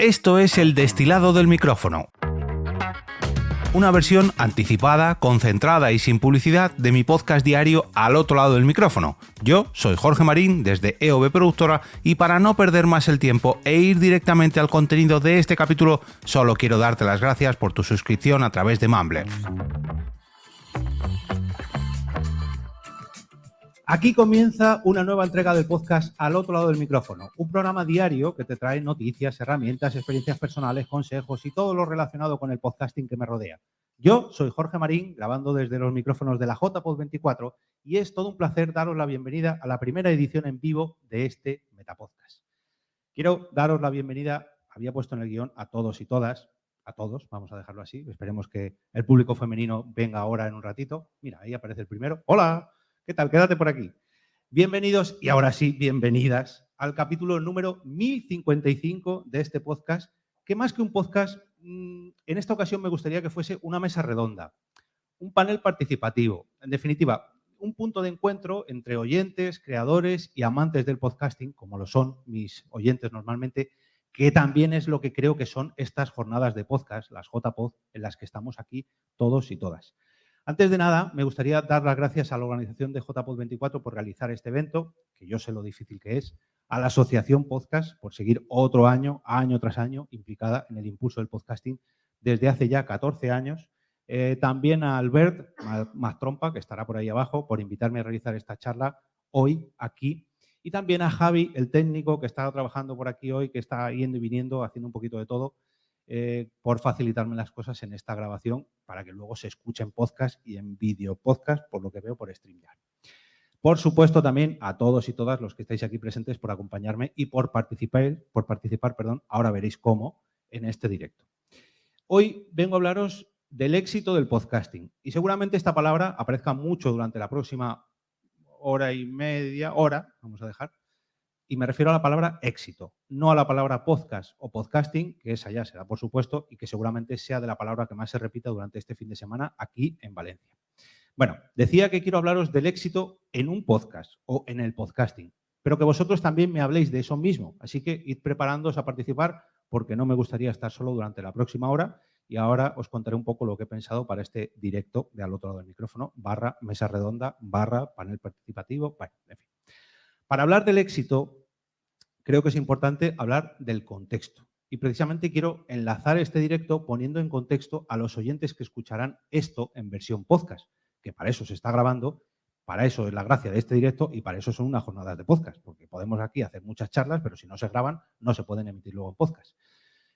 Esto es el destilado del micrófono. Una versión anticipada, concentrada y sin publicidad de mi podcast diario Al otro lado del micrófono. Yo soy Jorge Marín desde EOB Productora y para no perder más el tiempo e ir directamente al contenido de este capítulo, solo quiero darte las gracias por tu suscripción a través de Mumbler. Aquí comienza una nueva entrega del podcast Al otro lado del micrófono, un programa diario que te trae noticias, herramientas, experiencias personales, consejos y todo lo relacionado con el podcasting que me rodea. Yo soy Jorge Marín, grabando desde los micrófonos de la JPod 24 y es todo un placer daros la bienvenida a la primera edición en vivo de este Metapodcast. Quiero daros la bienvenida, había puesto en el guión a todos y todas, a todos, vamos a dejarlo así, esperemos que el público femenino venga ahora en un ratito. Mira, ahí aparece el primero. ¡Hola! ¿Qué tal? Quédate por aquí. Bienvenidos y ahora sí, bienvenidas al capítulo número 1055 de este podcast, que más que un podcast, en esta ocasión me gustaría que fuese una mesa redonda, un panel participativo, en definitiva, un punto de encuentro entre oyentes, creadores y amantes del podcasting, como lo son mis oyentes normalmente, que también es lo que creo que son estas jornadas de podcast, las JPod, en las que estamos aquí todos y todas. Antes de nada, me gustaría dar las gracias a la organización de JPod 24 por realizar este evento, que yo sé lo difícil que es, a la Asociación Podcast por seguir otro año, año tras año, implicada en el impulso del podcasting desde hace ya 14 años. También a Albert Mastrompa, que estará por ahí abajo, por invitarme a realizar esta charla hoy aquí. Y también a Javi, el técnico, que está trabajando por aquí hoy, que está yendo y viniendo, haciendo un poquito de todo, por facilitarme las cosas en esta grabación para que luego se escuche en podcast y en vídeo podcast, por lo que veo por StreamYard. Por supuesto, también a todos y todas los que estáis aquí presentes por acompañarme y por participar, ahora veréis cómo, en este directo. Hoy vengo a hablaros del éxito del podcasting y seguramente esta palabra aparezca mucho durante la próxima hora y media, vamos a dejar, y me refiero a la palabra éxito, no a la palabra podcast o podcasting, que esa ya será por supuesto y que seguramente sea de la palabra que más se repita durante este fin de semana aquí en Valencia. Bueno, decía que quiero hablaros del éxito en un podcast o en el podcasting, pero que vosotros también me habléis de eso mismo, así que id preparándoos a participar porque no me gustaría estar solo durante la próxima hora y ahora os contaré un poco lo que he pensado para este directo de Al otro lado del micrófono, / mesa redonda, / panel participativo, bueno, en fin. Para hablar del éxito, creo que es importante hablar del contexto. Y precisamente quiero enlazar este directo poniendo en contexto a los oyentes que escucharán esto en versión podcast, que para eso se está grabando, para eso es la gracia de este directo y para eso son unas jornadas de podcast, porque podemos aquí hacer muchas charlas, pero si no se graban, no se pueden emitir luego en podcast.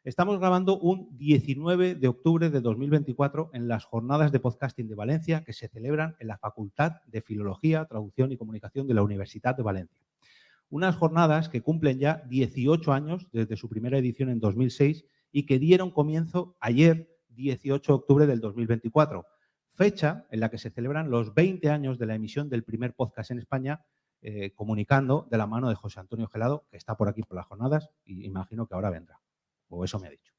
Estamos grabando un 19 de octubre de 2024 en las jornadas de podcasting de Valencia que se celebran en la Facultad de Filología, Traducción y Comunicación de la Universidad de Valencia. Unas jornadas que cumplen ya 18 años desde su primera edición en 2006 y que dieron comienzo ayer, 18 de octubre del 2024, fecha en la que se celebran los 20 años de la emisión del primer podcast en España, comunicando de la mano de José Antonio Gelado, que está por aquí por las jornadas y imagino que ahora vendrá, o eso me ha dicho.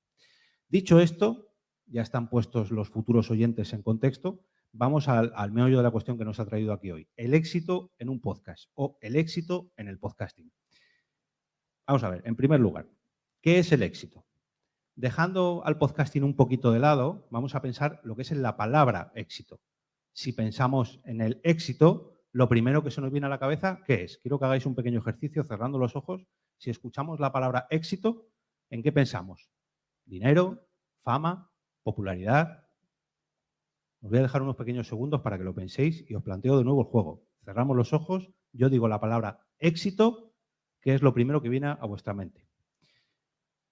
Dicho esto, ya están puestos los futuros oyentes en contexto. Vamos al meollo de la cuestión que nos ha traído aquí hoy. El éxito en un podcast o el éxito en el podcasting. Vamos a ver, en primer lugar, ¿qué es el éxito? Dejando al podcasting un poquito de lado, vamos a pensar lo que es en la palabra éxito. Si pensamos en el éxito, lo primero que se nos viene a la cabeza, ¿qué es? Quiero que hagáis un pequeño ejercicio cerrando los ojos. Si escuchamos la palabra éxito, ¿en qué pensamos? Dinero, fama, popularidad. Os voy a dejar unos pequeños segundos para que lo penséis y os planteo de nuevo el juego. Cerramos los ojos, yo digo la palabra éxito, que es lo primero que viene a vuestra mente.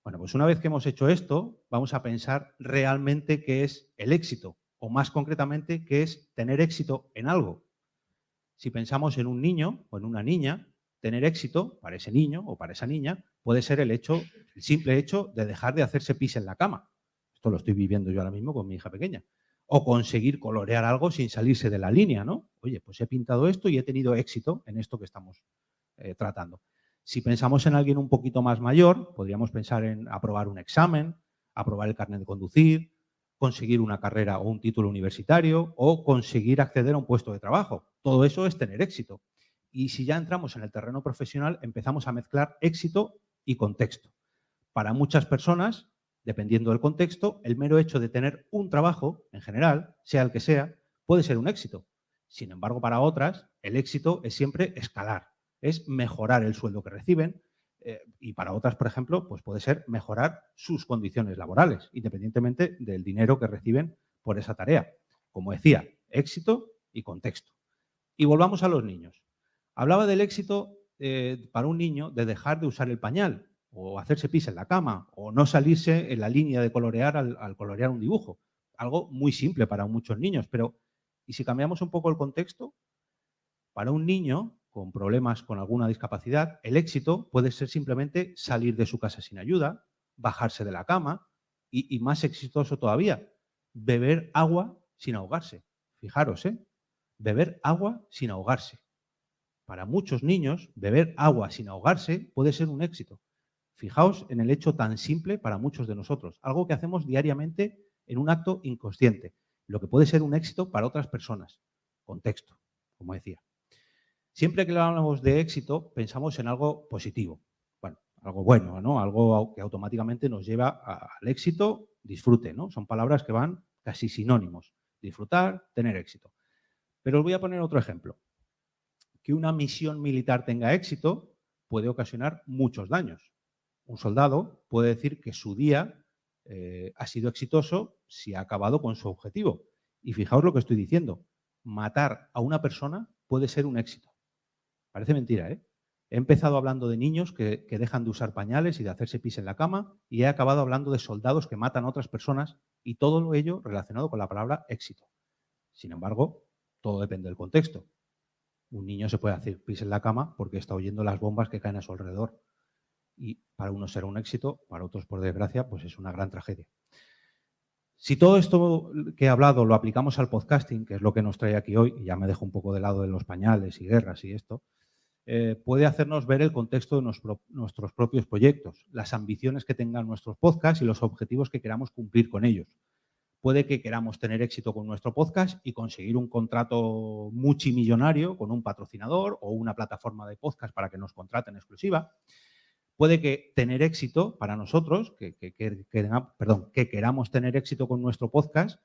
Bueno, pues una vez que hemos hecho esto, vamos a pensar realmente qué es el éxito, o más concretamente, qué es tener éxito en algo. Si pensamos en un niño o en una niña, tener éxito para ese niño o para esa niña puede ser el simple hecho de dejar de hacerse pis en la cama. Esto lo estoy viviendo yo ahora mismo con mi hija pequeña. O conseguir colorear algo sin salirse de la línea, ¿no? Oye, pues he pintado esto y he tenido éxito en esto que estamos tratando. Si pensamos en alguien un poquito más mayor, podríamos pensar en aprobar un examen, aprobar el carnet de conducir, conseguir una carrera o un título universitario o conseguir acceder a un puesto de trabajo. Todo eso es tener éxito. Y si ya entramos en el terreno profesional, empezamos a mezclar éxito y contexto. Para muchas personas, dependiendo del contexto, el mero hecho de tener un trabajo, en general, sea el que sea, puede ser un éxito. Sin embargo, para otras, el éxito es siempre escalar, es mejorar el sueldo que reciben, y para otras, por ejemplo, pues puede ser mejorar sus condiciones laborales, independientemente del dinero que reciben por esa tarea. Como decía, éxito y contexto. Y volvamos a los niños. Hablaba del éxito para un niño de dejar de usar el pañal o hacerse pis en la cama o no salirse en la línea de colorear al colorear un dibujo. Algo muy simple para muchos niños, pero ¿y si cambiamos un poco el contexto? Para un niño con problemas con alguna discapacidad, el éxito puede ser simplemente salir de su casa sin ayuda, bajarse de la cama y más exitoso todavía, beber agua sin ahogarse. Fijaros, beber agua sin ahogarse. Para muchos niños, beber agua sin ahogarse puede ser un éxito. Fijaos en el hecho tan simple para muchos de nosotros, algo que hacemos diariamente en un acto inconsciente, lo que puede ser un éxito para otras personas. Contexto, como decía. Siempre que hablamos de éxito, pensamos en algo positivo, bueno, algo bueno, ¿no? Algo que automáticamente nos lleva al éxito, disfrute, ¿no? Son palabras que van casi sinónimos. Disfrutar, tener éxito. Pero os voy a poner otro ejemplo. Que una misión militar tenga éxito puede ocasionar muchos daños. Un soldado puede decir que su día ha sido exitoso si ha acabado con su objetivo. Y fijaos lo que estoy diciendo. Matar a una persona puede ser un éxito. Parece mentira, ¿eh? He empezado hablando de niños que dejan de usar pañales y de hacerse pis en la cama y he acabado hablando de soldados que matan a otras personas y todo ello relacionado con la palabra éxito. Sin embargo, todo depende del contexto. Un niño se puede hacer pis en la cama porque está oyendo las bombas que caen a su alrededor. Y para unos será un éxito, para otros, por desgracia, pues es una gran tragedia. Si todo esto que he hablado lo aplicamos al podcasting, que es lo que nos trae aquí hoy, y ya me dejo un poco de lado de los pañales y guerras y esto, puede hacernos ver el contexto de nuestros propios proyectos, las ambiciones que tengan nuestros podcasts y los objetivos que queramos cumplir con ellos. Puede que queramos tener éxito con nuestro podcast y conseguir un contrato multimillonario con un patrocinador o una plataforma de podcast para que nos contraten exclusiva. Puede que tener éxito para nosotros, que queramos tener éxito con nuestro podcast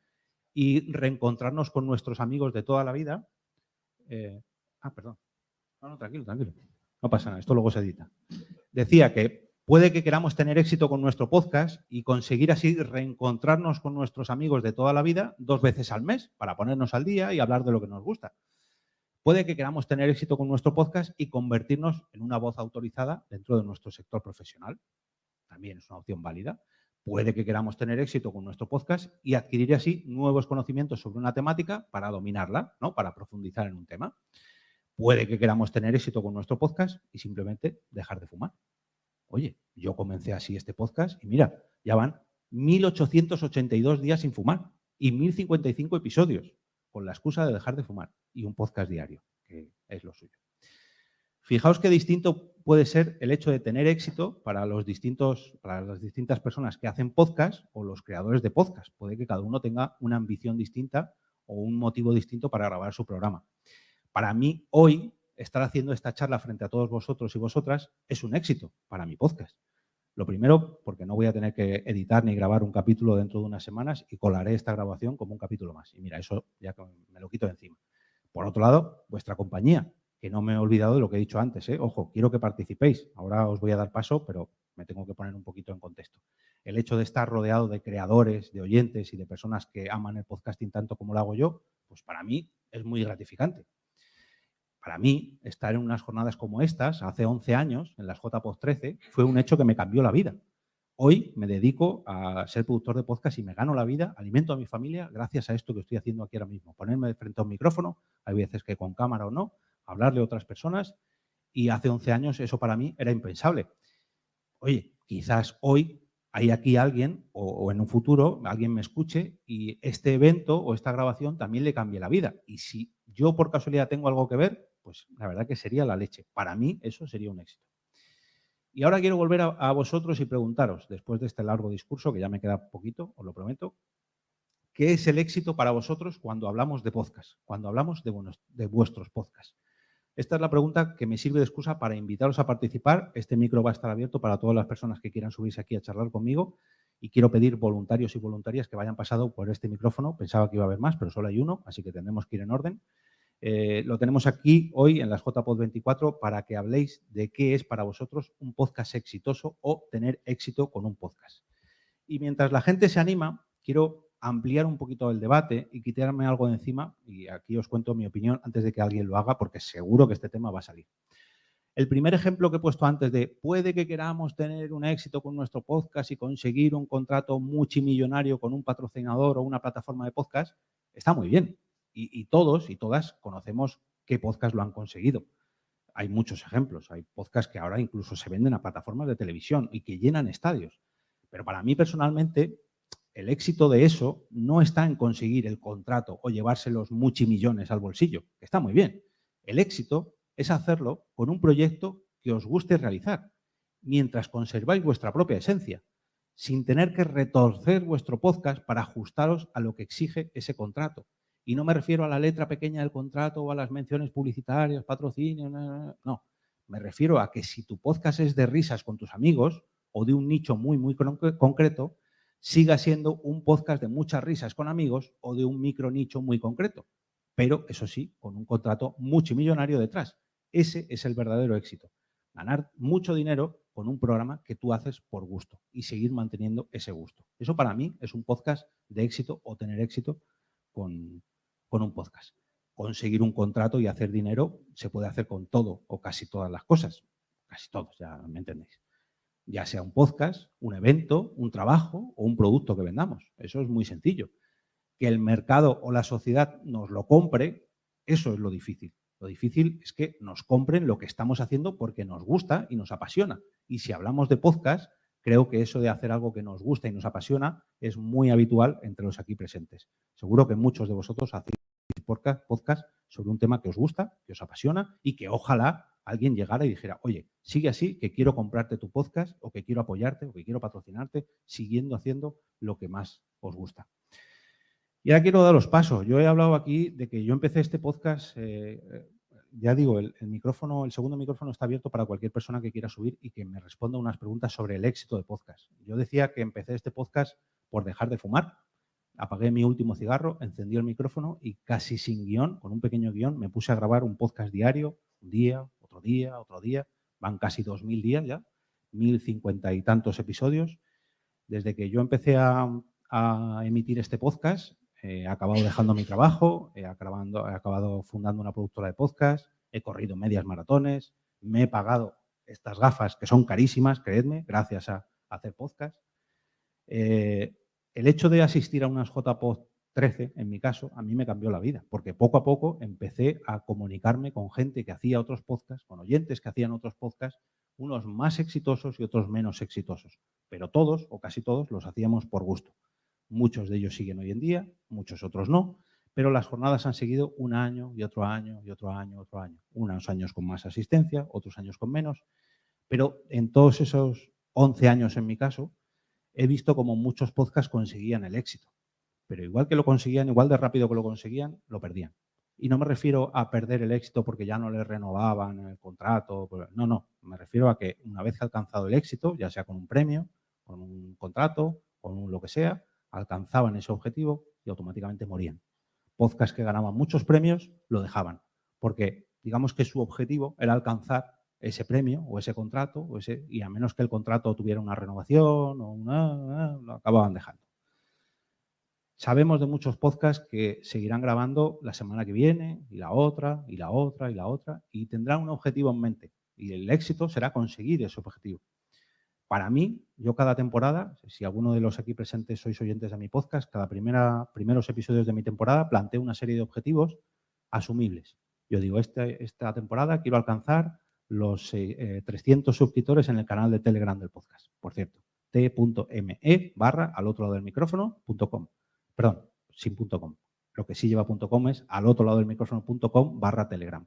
y reencontrarnos con nuestros amigos de toda la vida. Perdón. No, tranquilo. No pasa nada, esto luego se edita. Decía que puede que queramos tener éxito con nuestro podcast y conseguir así reencontrarnos con nuestros amigos de toda la vida 2 veces al mes para ponernos al día y hablar de lo que nos gusta. Puede que queramos tener éxito con nuestro podcast y convertirnos en una voz autorizada dentro de nuestro sector profesional. También es una opción válida. Puede que queramos tener éxito con nuestro podcast y adquirir así nuevos conocimientos sobre una temática para dominarla, ¿no? Para profundizar en un tema. Puede que queramos tener éxito con nuestro podcast y simplemente dejar de fumar. Oye, yo comencé así este podcast y mira, ya van 1.882 días sin fumar y 1.055 episodios con la excusa de dejar de fumar y un podcast diario, que es lo suyo. Fijaos qué distinto puede ser el hecho de tener éxito para las distintas personas que hacen podcast o los creadores de podcast. Puede que cada uno tenga una ambición distinta o un motivo distinto para grabar su programa. Para mí, hoy, estar haciendo esta charla frente a todos vosotros y vosotras es un éxito para mi podcast. Lo primero, porque no voy a tener que editar ni grabar un capítulo dentro de unas semanas y colaré esta grabación como un capítulo más. Y mira, eso ya me lo quito de encima. Por otro lado, vuestra compañía, que no me he olvidado de lo que he dicho antes. Ojo, quiero que participéis. Ahora os voy a dar paso, pero me tengo que poner un poquito en contexto. El hecho de estar rodeado de creadores, de oyentes y de personas que aman el podcasting tanto como lo hago yo, pues para mí es muy gratificante. Para mí, estar en unas jornadas como estas, hace 11 años, en las JPod 13, fue un hecho que me cambió la vida. Hoy me dedico a ser productor de podcast y me gano la vida, alimento a mi familia gracias a esto que estoy haciendo aquí ahora mismo. Ponerme frente a un micrófono, hay veces que con cámara o no, hablarle a otras personas y hace 11 años eso para mí era impensable. Oye, quizás hoy hay aquí alguien o en un futuro alguien me escuche y este evento o esta grabación también le cambie la vida. Y si yo por casualidad tengo algo que ver, pues la verdad que sería la leche. Para mí eso sería un éxito. Y ahora quiero volver a vosotros y preguntaros, después de este largo discurso, que ya me queda poquito, os lo prometo, ¿qué es el éxito para vosotros cuando hablamos de podcast, cuando hablamos de vuestros podcasts? Esta es la pregunta que me sirve de excusa para invitaros a participar. Este micro va a estar abierto para todas las personas que quieran subirse aquí a charlar conmigo y quiero pedir voluntarios y voluntarias que vayan pasado por este micrófono. Pensaba que iba a haber más, pero solo hay uno, así que tendremos que ir en orden. Lo tenemos aquí hoy en las JPod 24 para que habléis de qué es para vosotros un podcast exitoso o tener éxito con un podcast. Y mientras la gente se anima, quiero ampliar un poquito el debate y quitarme algo de encima, y aquí os cuento mi opinión antes de que alguien lo haga, porque seguro que este tema va a salir. El primer ejemplo que he puesto antes de puede que queramos tener un éxito con nuestro podcast y conseguir un contrato multimillonario con un patrocinador o una plataforma de podcast, está muy bien. Y todos y todas conocemos qué podcast lo han conseguido. Hay muchos ejemplos. Hay podcasts que ahora incluso se venden a plataformas de televisión y que llenan estadios. Pero para mí personalmente, el éxito de eso no está en conseguir el contrato o llevarse los multimillones al bolsillo, que está muy bien. El éxito es hacerlo con un proyecto que os guste realizar, mientras conserváis vuestra propia esencia, sin tener que retorcer vuestro podcast para ajustaros a lo que exige ese contrato. Y no me refiero a la letra pequeña del contrato o a las menciones publicitarias, patrocinio, no. Me refiero a que si tu podcast es de risas con tus amigos o de un nicho muy, muy concreto, siga siendo un podcast de muchas risas con amigos o de un micro nicho muy concreto. Pero, eso sí, con un contrato multimillonario detrás. Ese es el verdadero éxito. Ganar mucho dinero con un programa que tú haces por gusto y seguir manteniendo ese gusto. Eso para mí es un podcast de éxito o tener éxito con un podcast. Conseguir un contrato y hacer dinero se puede hacer con todo o casi todas las cosas. Casi todos, ya me entendéis. Ya sea un podcast, un evento, un trabajo o un producto que vendamos. Eso es muy sencillo. Que el mercado o la sociedad nos lo compre, eso es lo difícil. Lo difícil es que nos compren lo que estamos haciendo porque nos gusta y nos apasiona. Y si hablamos de podcast, creo que eso de hacer algo que nos gusta y nos apasiona es muy habitual entre los aquí presentes. Seguro que muchos de vosotros hacéis podcast sobre un tema que os gusta, que os apasiona y que ojalá alguien llegara y dijera, oye, sigue así, que quiero comprarte tu podcast o que quiero apoyarte o que quiero patrocinarte, siguiendo haciendo lo que más os gusta. Y ahora quiero daros paso. Yo he hablado aquí de que yo empecé este podcast, ya digo, el micrófono, el segundo micrófono está abierto para cualquier persona que quiera subir y que me responda unas preguntas sobre el éxito de podcast. Yo decía que empecé este podcast por dejar de fumar, apagué mi último cigarro, encendí el micrófono y casi sin guión, con un pequeño guión, me puse a grabar un podcast diario, un día, otro día, otro día. Van casi 2000 días ya, 1050 y tantos episodios. Desde que yo empecé a emitir este podcast, he acabado dejando mi trabajo, he acabado fundando una productora de podcast, he corrido medias maratones, me he pagado estas gafas que son carísimas, creedme, gracias a hacer podcast. El hecho de asistir a unas JPod 13, en mi caso, a mí me cambió la vida, porque poco a poco empecé a comunicarme con gente que hacía otros podcasts, con oyentes que hacían otros podcasts, unos más exitosos y otros menos exitosos. Pero todos, o casi todos, los hacíamos por gusto. Muchos de ellos siguen hoy en día, muchos otros no, pero las jornadas han seguido un año y otro año y otro año y otro año. Unos años con más asistencia, otros años con menos, pero en todos esos 11 años en mi caso, he visto como muchos podcasts conseguían el éxito, pero igual que lo conseguían, igual de rápido que lo conseguían, lo perdían. Y no me refiero a perder el éxito porque ya no les renovaban el contrato, no, me refiero a que una vez que ha alcanzado el éxito, ya sea con un premio, con un contrato, con un lo que sea, alcanzaban ese objetivo y automáticamente morían. Podcasts que ganaban muchos premios lo dejaban, porque digamos que su objetivo era alcanzar ese premio o ese contrato, y a menos que el contrato tuviera una renovación o lo acababan dejando. Sabemos de muchos podcasts que seguirán grabando la semana que viene y la otra y la otra y la otra y tendrán un objetivo en mente y el éxito será conseguir ese objetivo. Para mí, yo cada temporada, si alguno de los aquí presentes sois oyentes de mi podcast, cada primeros episodios de mi temporada planteo una serie de objetivos asumibles. Yo digo, esta temporada quiero alcanzar los 300 suscriptores en el canal de Telegram del podcast. Por cierto, t.me/al-otro-lado-del-micrófono.com. Perdón, sin .com. Lo que sí lleva .com es al-otro-lado-del-micrófono.com/Telegram.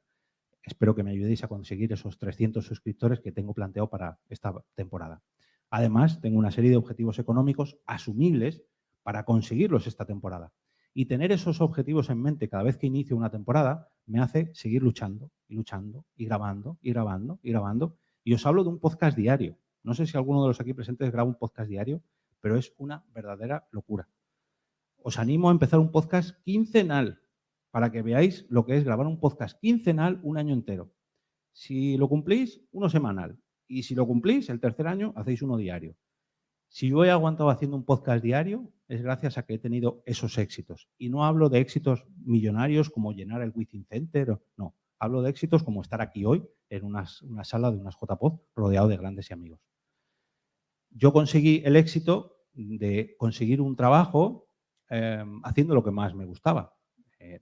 Espero que me ayudéis a conseguir esos 300 suscriptores que tengo planteado para esta temporada. Además, tengo una serie de objetivos económicos asumibles para conseguirlos esta temporada. Y tener esos objetivos en mente cada vez que inicio una temporada me hace seguir luchando y luchando y grabando y grabando y grabando. Y os hablo de un podcast diario. No sé si alguno de los aquí presentes graba un podcast diario, pero es una verdadera locura. Os animo a empezar un podcast quincenal para que veáis lo que es grabar un podcast quincenal un año entero. Si lo cumplís, uno semanal. Y si lo cumplís, el tercer año, hacéis uno diario. Si yo he aguantado haciendo un podcast diario, es gracias a que he tenido esos éxitos. Y no hablo de éxitos millonarios como llenar el Within Center, no. Hablo de éxitos como estar aquí hoy en una sala de unas JPod rodeado de grandes y amigos. Yo conseguí el éxito de conseguir un trabajo haciendo lo que más me gustaba.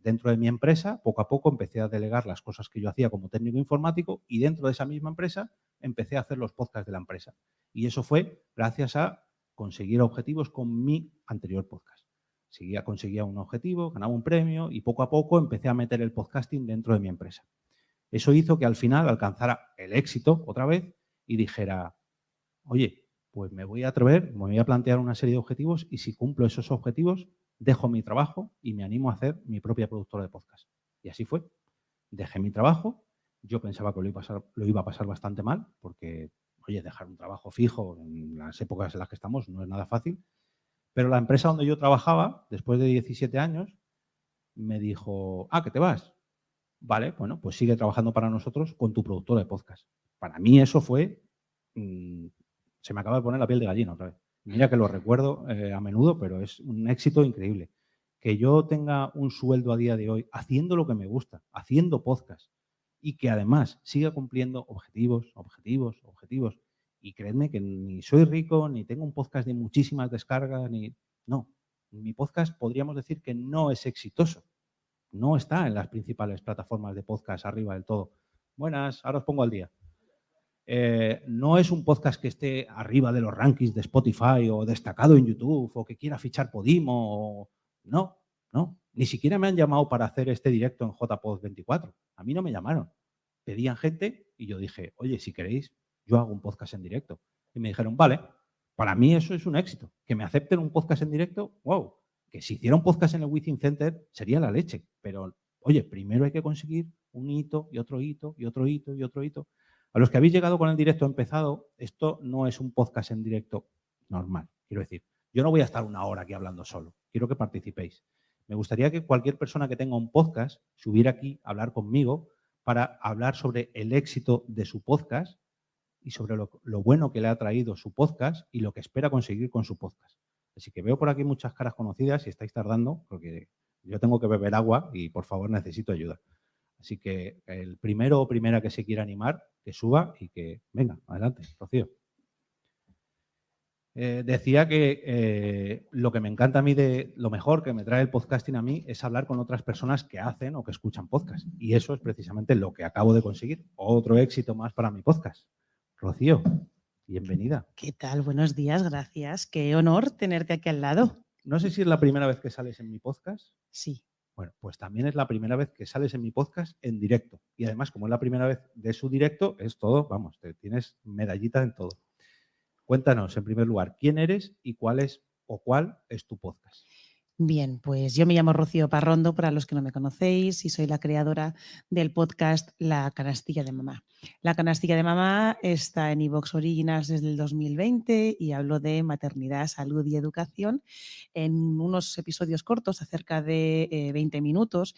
Dentro de mi empresa, poco a poco empecé a delegar las cosas que yo hacía como técnico informático y dentro de esa misma empresa empecé a hacer los podcasts de la empresa. Y eso fue gracias a conseguir objetivos con mi anterior podcast. Conseguía un objetivo, ganaba un premio y poco a poco empecé a meter el podcasting dentro de mi empresa. Eso hizo que al final alcanzara el éxito otra vez y dijera, oye, pues me voy a atrever, me voy a plantear una serie de objetivos y si cumplo esos objetivos, dejo mi trabajo y me animo a hacer mi propia productora de podcast. Y así fue. Dejé mi trabajo. Yo pensaba que lo iba a pasar bastante mal porque, oye, dejar un trabajo fijo en las épocas en las que estamos no es nada fácil. Pero la empresa donde yo trabajaba, después de 17 años, me dijo, ¿que te vas? Vale, bueno, pues sigue trabajando para nosotros con tu productora de podcast. Para mí eso fue... se me acaba de poner la piel de gallina otra vez. Mira que lo recuerdo a menudo, pero es un éxito increíble. Que yo tenga un sueldo a día de hoy haciendo lo que me gusta, haciendo podcast, y que además siga cumpliendo objetivos. Y creedme que ni soy rico, ni tengo un podcast de muchísimas descargas, ni... No, mi podcast podríamos decir que no es exitoso. No está en las principales plataformas de podcast arriba del todo. Buenas, ahora os pongo al día. No es un podcast que esté arriba de los rankings de Spotify o destacado en YouTube o que quiera fichar Podimo. No. Ni siquiera me han llamado para hacer este directo en JPod 24. A mí no me llamaron. Pedían gente y yo dije, oye, si queréis, yo hago un podcast en directo. Y me dijeron, vale, para mí eso es un éxito. Que me acepten un podcast en directo, wow. Que si hiciera un podcast en el Within Center sería la leche. Pero, oye, primero hay que conseguir un hito y otro hito y otro hito y otro hito. A los que habéis llegado con el directo empezado, esto no es un podcast en directo normal. Quiero decir, yo no voy a estar una hora aquí hablando solo. Quiero que participéis. Me gustaría que cualquier persona que tenga un podcast subiera aquí a hablar conmigo para hablar sobre el éxito de su podcast y sobre lo bueno que le ha traído su podcast y lo que espera conseguir con su podcast. Así que veo por aquí muchas caras conocidas y estáis tardando porque yo tengo que beber agua y por favor necesito ayuda. Así que el primero o primera que se quiera animar, que suba y que venga, adelante, Rocío. Decía que lo que me encanta a mí lo mejor que me trae el podcasting a mí es hablar con otras personas que hacen o que escuchan podcast. Y eso es precisamente lo que acabo de conseguir. Otro éxito más para mi podcast. Rocío, bienvenida. ¿Qué tal? Buenos días, gracias. Qué honor tenerte aquí al lado. No sé si es la primera vez que sales en mi podcast. Sí. Bueno, pues también es la primera vez que sales en mi podcast en directo. Y además, como es la primera vez de su directo, es todo, vamos, te tienes medallita en todo. Cuéntanos, en primer lugar, quién eres y cuál es tu podcast. Bien, pues yo me llamo Rocío Parrondo, para los que no me conocéis, y soy la creadora del podcast La Canastilla de Mamá. La Canastilla de Mamá está en iVoox Originals desde el 2020 y hablo de maternidad, salud y educación en unos episodios cortos, acerca de 20 minutos,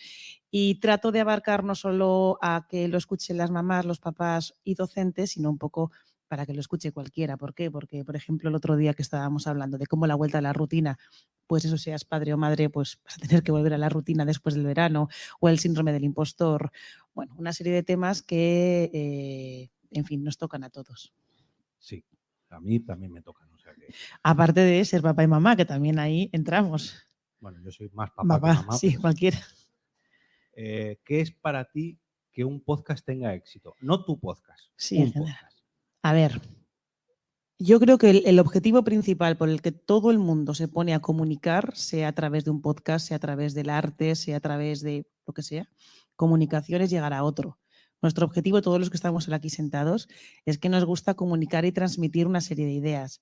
y trato de abarcar no solo a que lo escuchen las mamás, los papás y docentes, sino un poco para que lo escuche cualquiera. ¿Por qué? Porque, por ejemplo, el otro día que estábamos hablando de cómo la vuelta a la rutina, pues eso, seas padre o madre, pues vas a tener que volver a la rutina después del verano, o el síndrome del impostor. Bueno, una serie de temas que, en fin, nos tocan a todos. Sí, a mí también me tocan. O sea que... Aparte de ser papá y mamá, que también ahí entramos. Bueno, yo soy más papá que mamá. Sí, pero... cualquiera. ¿Qué es para ti que un podcast tenga éxito? No tu podcast, sí, un podcast. A ver, yo creo que el objetivo principal por el que todo el mundo se pone a comunicar, sea a través de un podcast, sea a través del arte, sea a través de lo que sea, comunicación es llegar a otro. Nuestro objetivo, todos los que estamos aquí sentados, es que nos gusta comunicar y transmitir una serie de ideas.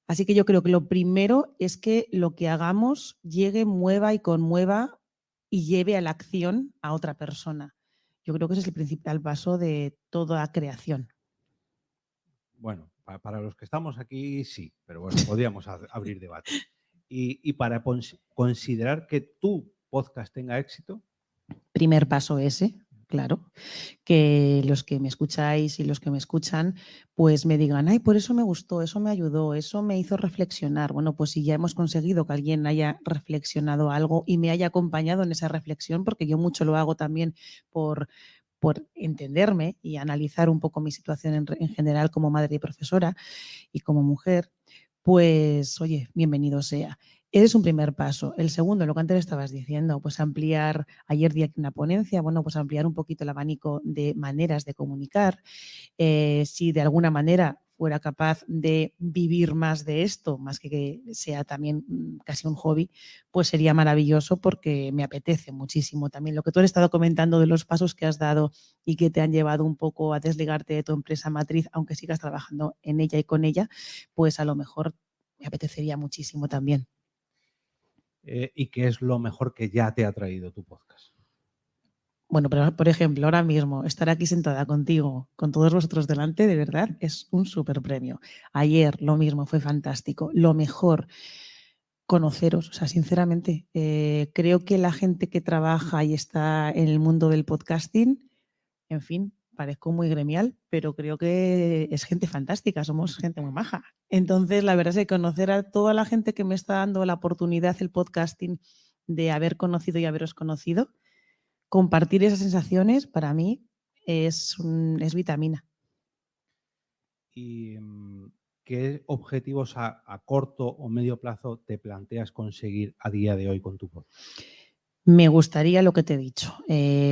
Así que yo creo que lo primero es que lo que hagamos llegue, mueva y conmueva y lleve a la acción a otra persona. Yo creo que ese es el principal paso de toda creación. Bueno, para los que estamos aquí, sí, pero bueno, podríamos abrir debate. Y para considerar que tu podcast tenga éxito. Primer paso ese, claro, que los que me escucháis y los que me escuchan, pues me digan, ay, por eso me gustó, eso me ayudó, eso me hizo reflexionar. Bueno, pues si ya hemos conseguido que alguien haya reflexionado algo y me haya acompañado en esa reflexión, porque yo mucho lo hago también por entenderme y analizar un poco mi situación en general como madre y profesora y como mujer, pues oye, bienvenido sea. Ese es un primer paso. El segundo, lo que antes estabas diciendo, pues ampliar, ayer di aquí una ponencia, bueno, pues ampliar un poquito el abanico de maneras de comunicar. Si de alguna manera fuera capaz de vivir más de esto, más que sea también casi un hobby, pues sería maravilloso porque me apetece muchísimo también. Lo que tú has estado comentando de los pasos que has dado y que te han llevado un poco a desligarte de tu empresa matriz, aunque sigas trabajando en ella y con ella, pues a lo mejor me apetecería muchísimo también. ¿Y qué es lo mejor que ya te ha traído tu podcast? Bueno, pero por ejemplo, ahora mismo estar aquí sentada contigo, con todos vosotros delante, de verdad, es un súper premio. Ayer lo mismo, fue fantástico. Lo mejor, conoceros. O sea, sinceramente, creo que la gente que trabaja y está en el mundo del podcasting, en fin, parezco muy gremial, pero creo que es gente fantástica, somos gente muy maja. Entonces, la verdad es que conocer a toda la gente que me está dando la oportunidad, el podcasting, de haber conocido y haberos conocido, compartir esas sensaciones para mí es vitamina. ¿Y qué objetivos a corto o medio plazo te planteas conseguir a día de hoy con tu podcast? Me gustaría lo que te he dicho,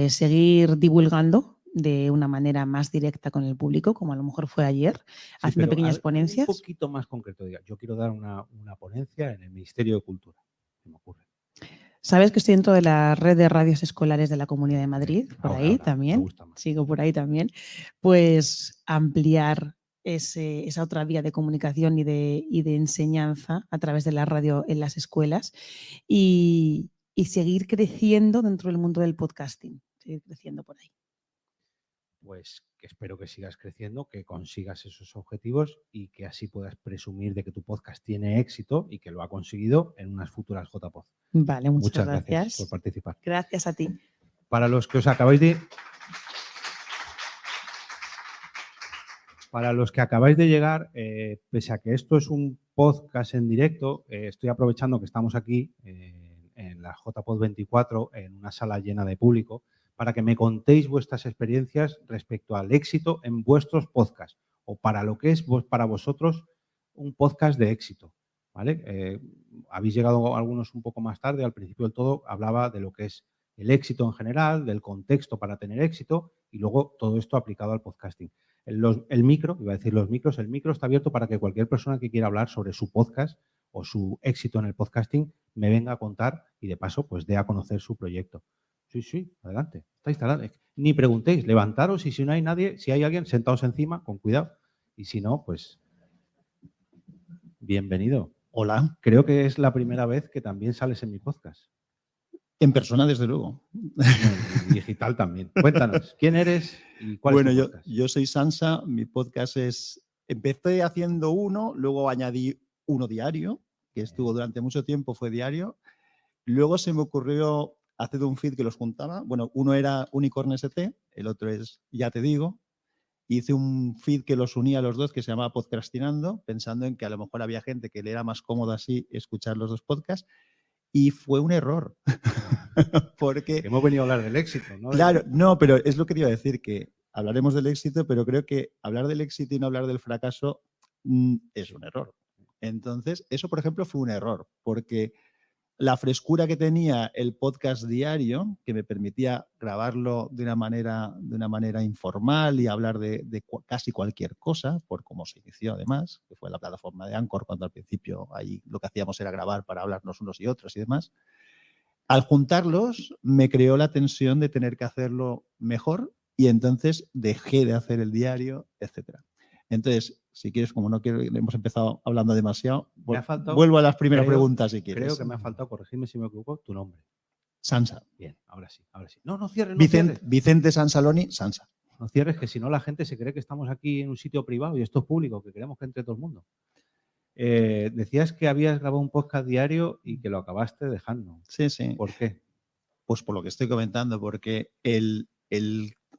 seguir divulgando de una manera más directa con el público, como a lo mejor fue ayer, Sí, haciendo pero pequeñas ponencias. Un poquito más concreto, diga, yo quiero dar una ponencia en el Ministerio de Cultura, se me ocurre. Sabes que estoy dentro de la red de radios escolares de la Comunidad de Madrid, por Ahora, ahí me también, gusta más. sigo por ahí también, pues ampliar esa otra vía de comunicación y de enseñanza a través de la radio en las escuelas y seguir creciendo dentro del mundo del podcasting, seguir creciendo por ahí. Pues que espero que sigas creciendo, que consigas esos objetivos y que así puedas presumir de que tu podcast tiene éxito y que lo ha conseguido en unas futuras JPod. Vale, muchas gracias por gracias. participar. Gracias a ti. Para los que acabáis de llegar, pese a que esto es un podcast en directo, estoy aprovechando que estamos aquí en la JPod 24, en una sala llena de público, para que me contéis vuestras experiencias respecto al éxito en vuestros podcasts o para lo que es para vosotros un podcast de éxito, ¿vale? Habéis llegado algunos un poco más tarde, al principio del todo hablaba de lo que es el éxito en general, del contexto para tener éxito y luego todo esto aplicado al podcasting. El micro, iba a decir los micros, el micro está abierto para que cualquier persona que quiera hablar sobre su podcast o su éxito en el podcasting me venga a contar y de paso pues dé a conocer su proyecto. Sí, adelante, estáis adelante. Ni preguntéis, levantaros y si no hay nadie, si hay alguien, sentaos encima, con cuidado. Y si no, pues bienvenido. Hola. Creo que es la primera vez que también sales en mi podcast. En persona, desde luego. Y digital también. Cuéntanos, ¿quién eres y cuál es tu podcast? Yo soy Sansa, mi podcast empecé haciendo uno, luego añadí uno diario, que estuvo durante mucho tiempo, fue diario. Luego se me ocurrió hacer un feed que los juntaba. Bueno, uno era Unicorn ST, el otro es Ya Te Digo. Hice un feed que los unía a los dos que se llamaba Podcastinando, pensando en que a lo mejor había gente que le era más cómodo así escuchar los dos podcasts. Y fue un error. Porque hemos venido a hablar del éxito, ¿no? Claro, no, pero es lo que te iba a decir, que hablaremos del éxito, pero creo que hablar del éxito y no hablar del fracaso es un error. Entonces, eso, por ejemplo, fue un error, porque la frescura que tenía el podcast diario, que me permitía grabarlo de una manera informal y hablar de casi cualquier cosa, por cómo se inició además, que fue la plataforma de Anchor, cuando al principio ahí lo que hacíamos era grabar para hablarnos unos y otros y demás. Al juntarlos, me creó la tensión de tener que hacerlo mejor y entonces dejé de hacer el diario, etc. Entonces, si quieres, como no quiero, hemos empezado hablando demasiado, Me ha faltado, vuelvo a las primeras creo- preguntas si quieres. Creo que me ha faltado, corregirme si me equivoco, tu nombre. Sansa. Bien, ahora sí, ahora sí. No cierres, no cierres. Vicente Sansaloni, Sansa. No cierres, que si no la gente se cree que estamos aquí en un sitio privado y esto es público, que queremos que entre todo el mundo. Decías que habías grabado un podcast diario y que lo acabaste dejando. Sí, sí. ¿Por qué? Pues por lo que estoy comentando, porque el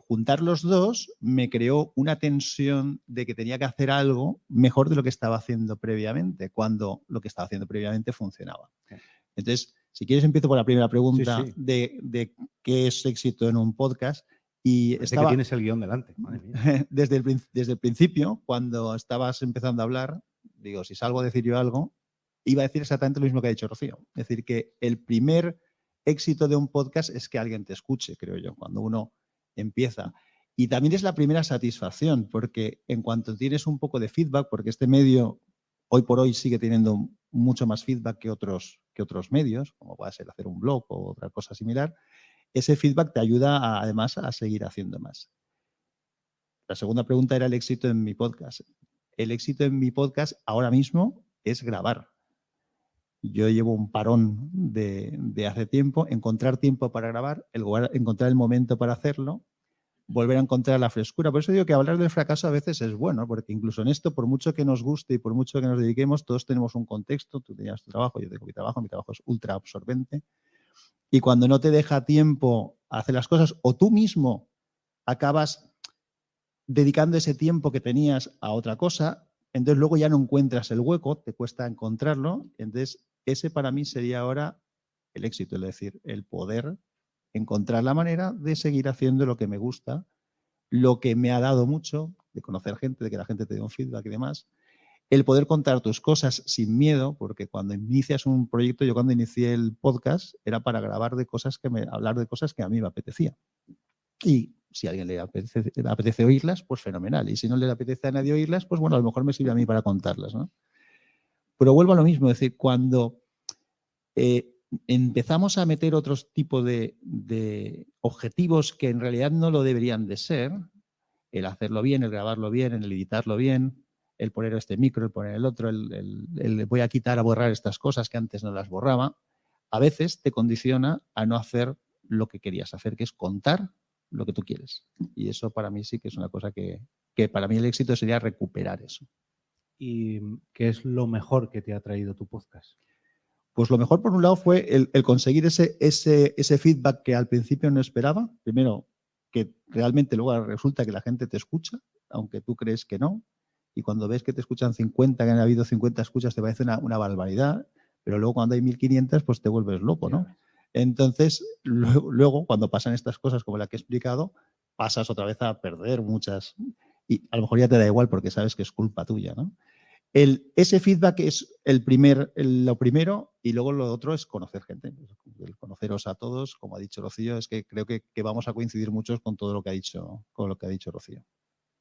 juntar los dos me creó una tensión de que tenía que hacer algo mejor de lo que estaba haciendo previamente, cuando lo que estaba haciendo previamente funcionaba. Entonces, si quieres, empiezo por la primera pregunta Sí. de qué es éxito en un podcast. Y Parece que tienes el guión delante. Madre mía. desde el principio, cuando estabas empezando a hablar, digo, si salgo a decir yo algo, iba a decir exactamente lo mismo que ha dicho Rocío. Es decir, que el primer éxito de un podcast es que alguien te escuche, creo yo, cuando uno empieza. Y también es la primera satisfacción, porque en cuanto tienes un poco de feedback, porque este medio hoy por hoy sigue teniendo mucho más feedback que otros medios, como puede ser hacer un blog o otra cosa similar, ese feedback te ayuda además a seguir haciendo más. La segunda pregunta era el éxito en mi podcast. El éxito en mi podcast ahora mismo es grabar. Yo llevo un parón de hace tiempo, encontrar tiempo para grabar, encontrar el momento para hacerlo, volver a encontrar la frescura. Por eso digo que hablar del fracaso a veces es bueno, porque incluso en esto, por mucho que nos guste y por mucho que nos dediquemos, todos tenemos un contexto. Tú tenías tu trabajo, yo tengo mi trabajo es ultra absorbente. Y cuando no te deja tiempo a hacer las cosas, o tú mismo acabas dedicando ese tiempo que tenías a otra cosa, entonces luego ya no encuentras el hueco, te cuesta encontrarlo. Entonces, ese para mí sería ahora el éxito, es decir, el poder encontrar la manera de seguir haciendo lo que me gusta, lo que me ha dado mucho, de conocer gente, de que la gente te dé un feedback y demás. El poder contar tus cosas sin miedo, porque cuando inicias un proyecto, yo cuando inicié el podcast era para hablar de cosas que a mí me apetecía. Y si a alguien le apetece oírlas, pues fenomenal. Y si no le apetece a nadie oírlas, pues bueno, a lo mejor me sirve a mí para contarlas, ¿no? Pero vuelvo a lo mismo, es decir, cuando empezamos a meter otros tipos de objetivos que en realidad no lo deberían de ser, el hacerlo bien, el grabarlo bien, el editarlo bien, el poner este micro, el poner el otro, el voy a quitar, a borrar estas cosas que antes no las borraba, a veces te condiciona a no hacer lo que querías hacer, que es contar lo que tú quieres. Y eso para mí sí que es una cosa que para mí el éxito sería recuperar eso. ¿Y qué es lo mejor que te ha traído tu podcast? Pues lo mejor, por un lado, fue el conseguir ese feedback que al principio no esperaba. Primero, que realmente luego resulta que la gente te escucha, aunque tú crees que no. Y cuando ves que te escuchan 50, que han habido 50 escuchas, te parece una barbaridad. Pero luego cuando hay 1500, pues te vuelves loco, ¿no? Entonces, luego, cuando pasan estas cosas como la que he explicado, pasas otra vez a perder muchas. Y a lo mejor ya te da igual porque sabes que es culpa tuya, ¿no? Ese feedback es lo primero, y luego lo otro es conocer gente. El conoceros a todos, como ha dicho Rocío, es que creo que vamos a coincidir muchos con todo lo que ha dicho, Rocío.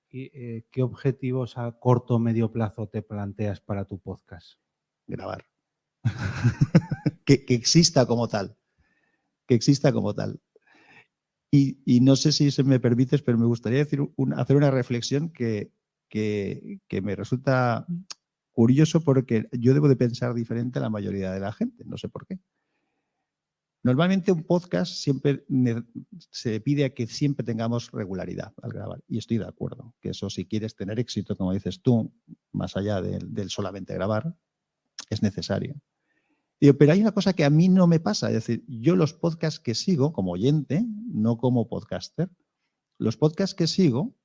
¿Y qué objetivos a corto o medio plazo te planteas para tu podcast? Grabar. que exista como tal. Que exista como tal. Y no sé si se me permites, pero me gustaría hacer una reflexión que me resulta curioso, porque yo debo de pensar diferente a la mayoría de la gente, no sé por qué. Normalmente un podcast siempre se pide a que siempre tengamos regularidad al grabar, y estoy de acuerdo, que eso, si quieres tener éxito, como dices tú, más allá del solamente grabar, es necesario. Pero hay una cosa que a mí no me pasa, es decir, yo los podcasts que sigo como oyente, no como podcaster, los podcasts que sigo,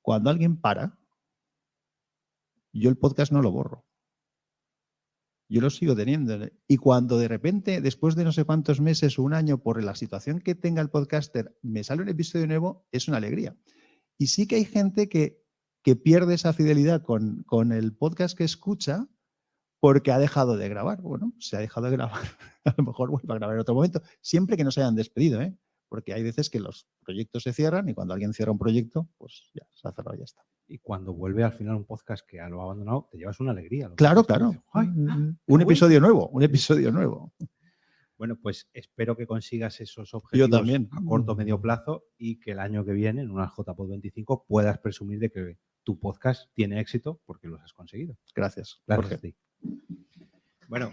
cuando alguien para, yo el podcast no lo borro. Yo lo sigo teniendo. Y cuando de repente, después de no sé cuántos meses o un año, por la situación que tenga el podcaster, me sale un episodio nuevo, es una alegría. Y sí que hay gente que pierde esa fidelidad con el podcast que escucha porque ha dejado de grabar. Bueno, se ha dejado de grabar. A lo mejor vuelve a grabar en otro momento, siempre que no se hayan despedido, ¿eh? Porque hay veces que los proyectos se cierran y cuando alguien cierra un proyecto, pues ya se ha cerrado y ya está. Y cuando vuelve al final un podcast que lo ha abandonado, te llevas una alegría. Claro, claro. Un episodio nuevo. Bueno, pues espero que consigas esos objetivos Yo también. a corto o medio plazo y que el año que viene, en una JPod 25, puedas presumir de que tu podcast tiene éxito porque los has conseguido. Gracias. Gracias Jorge. a ti. Bueno.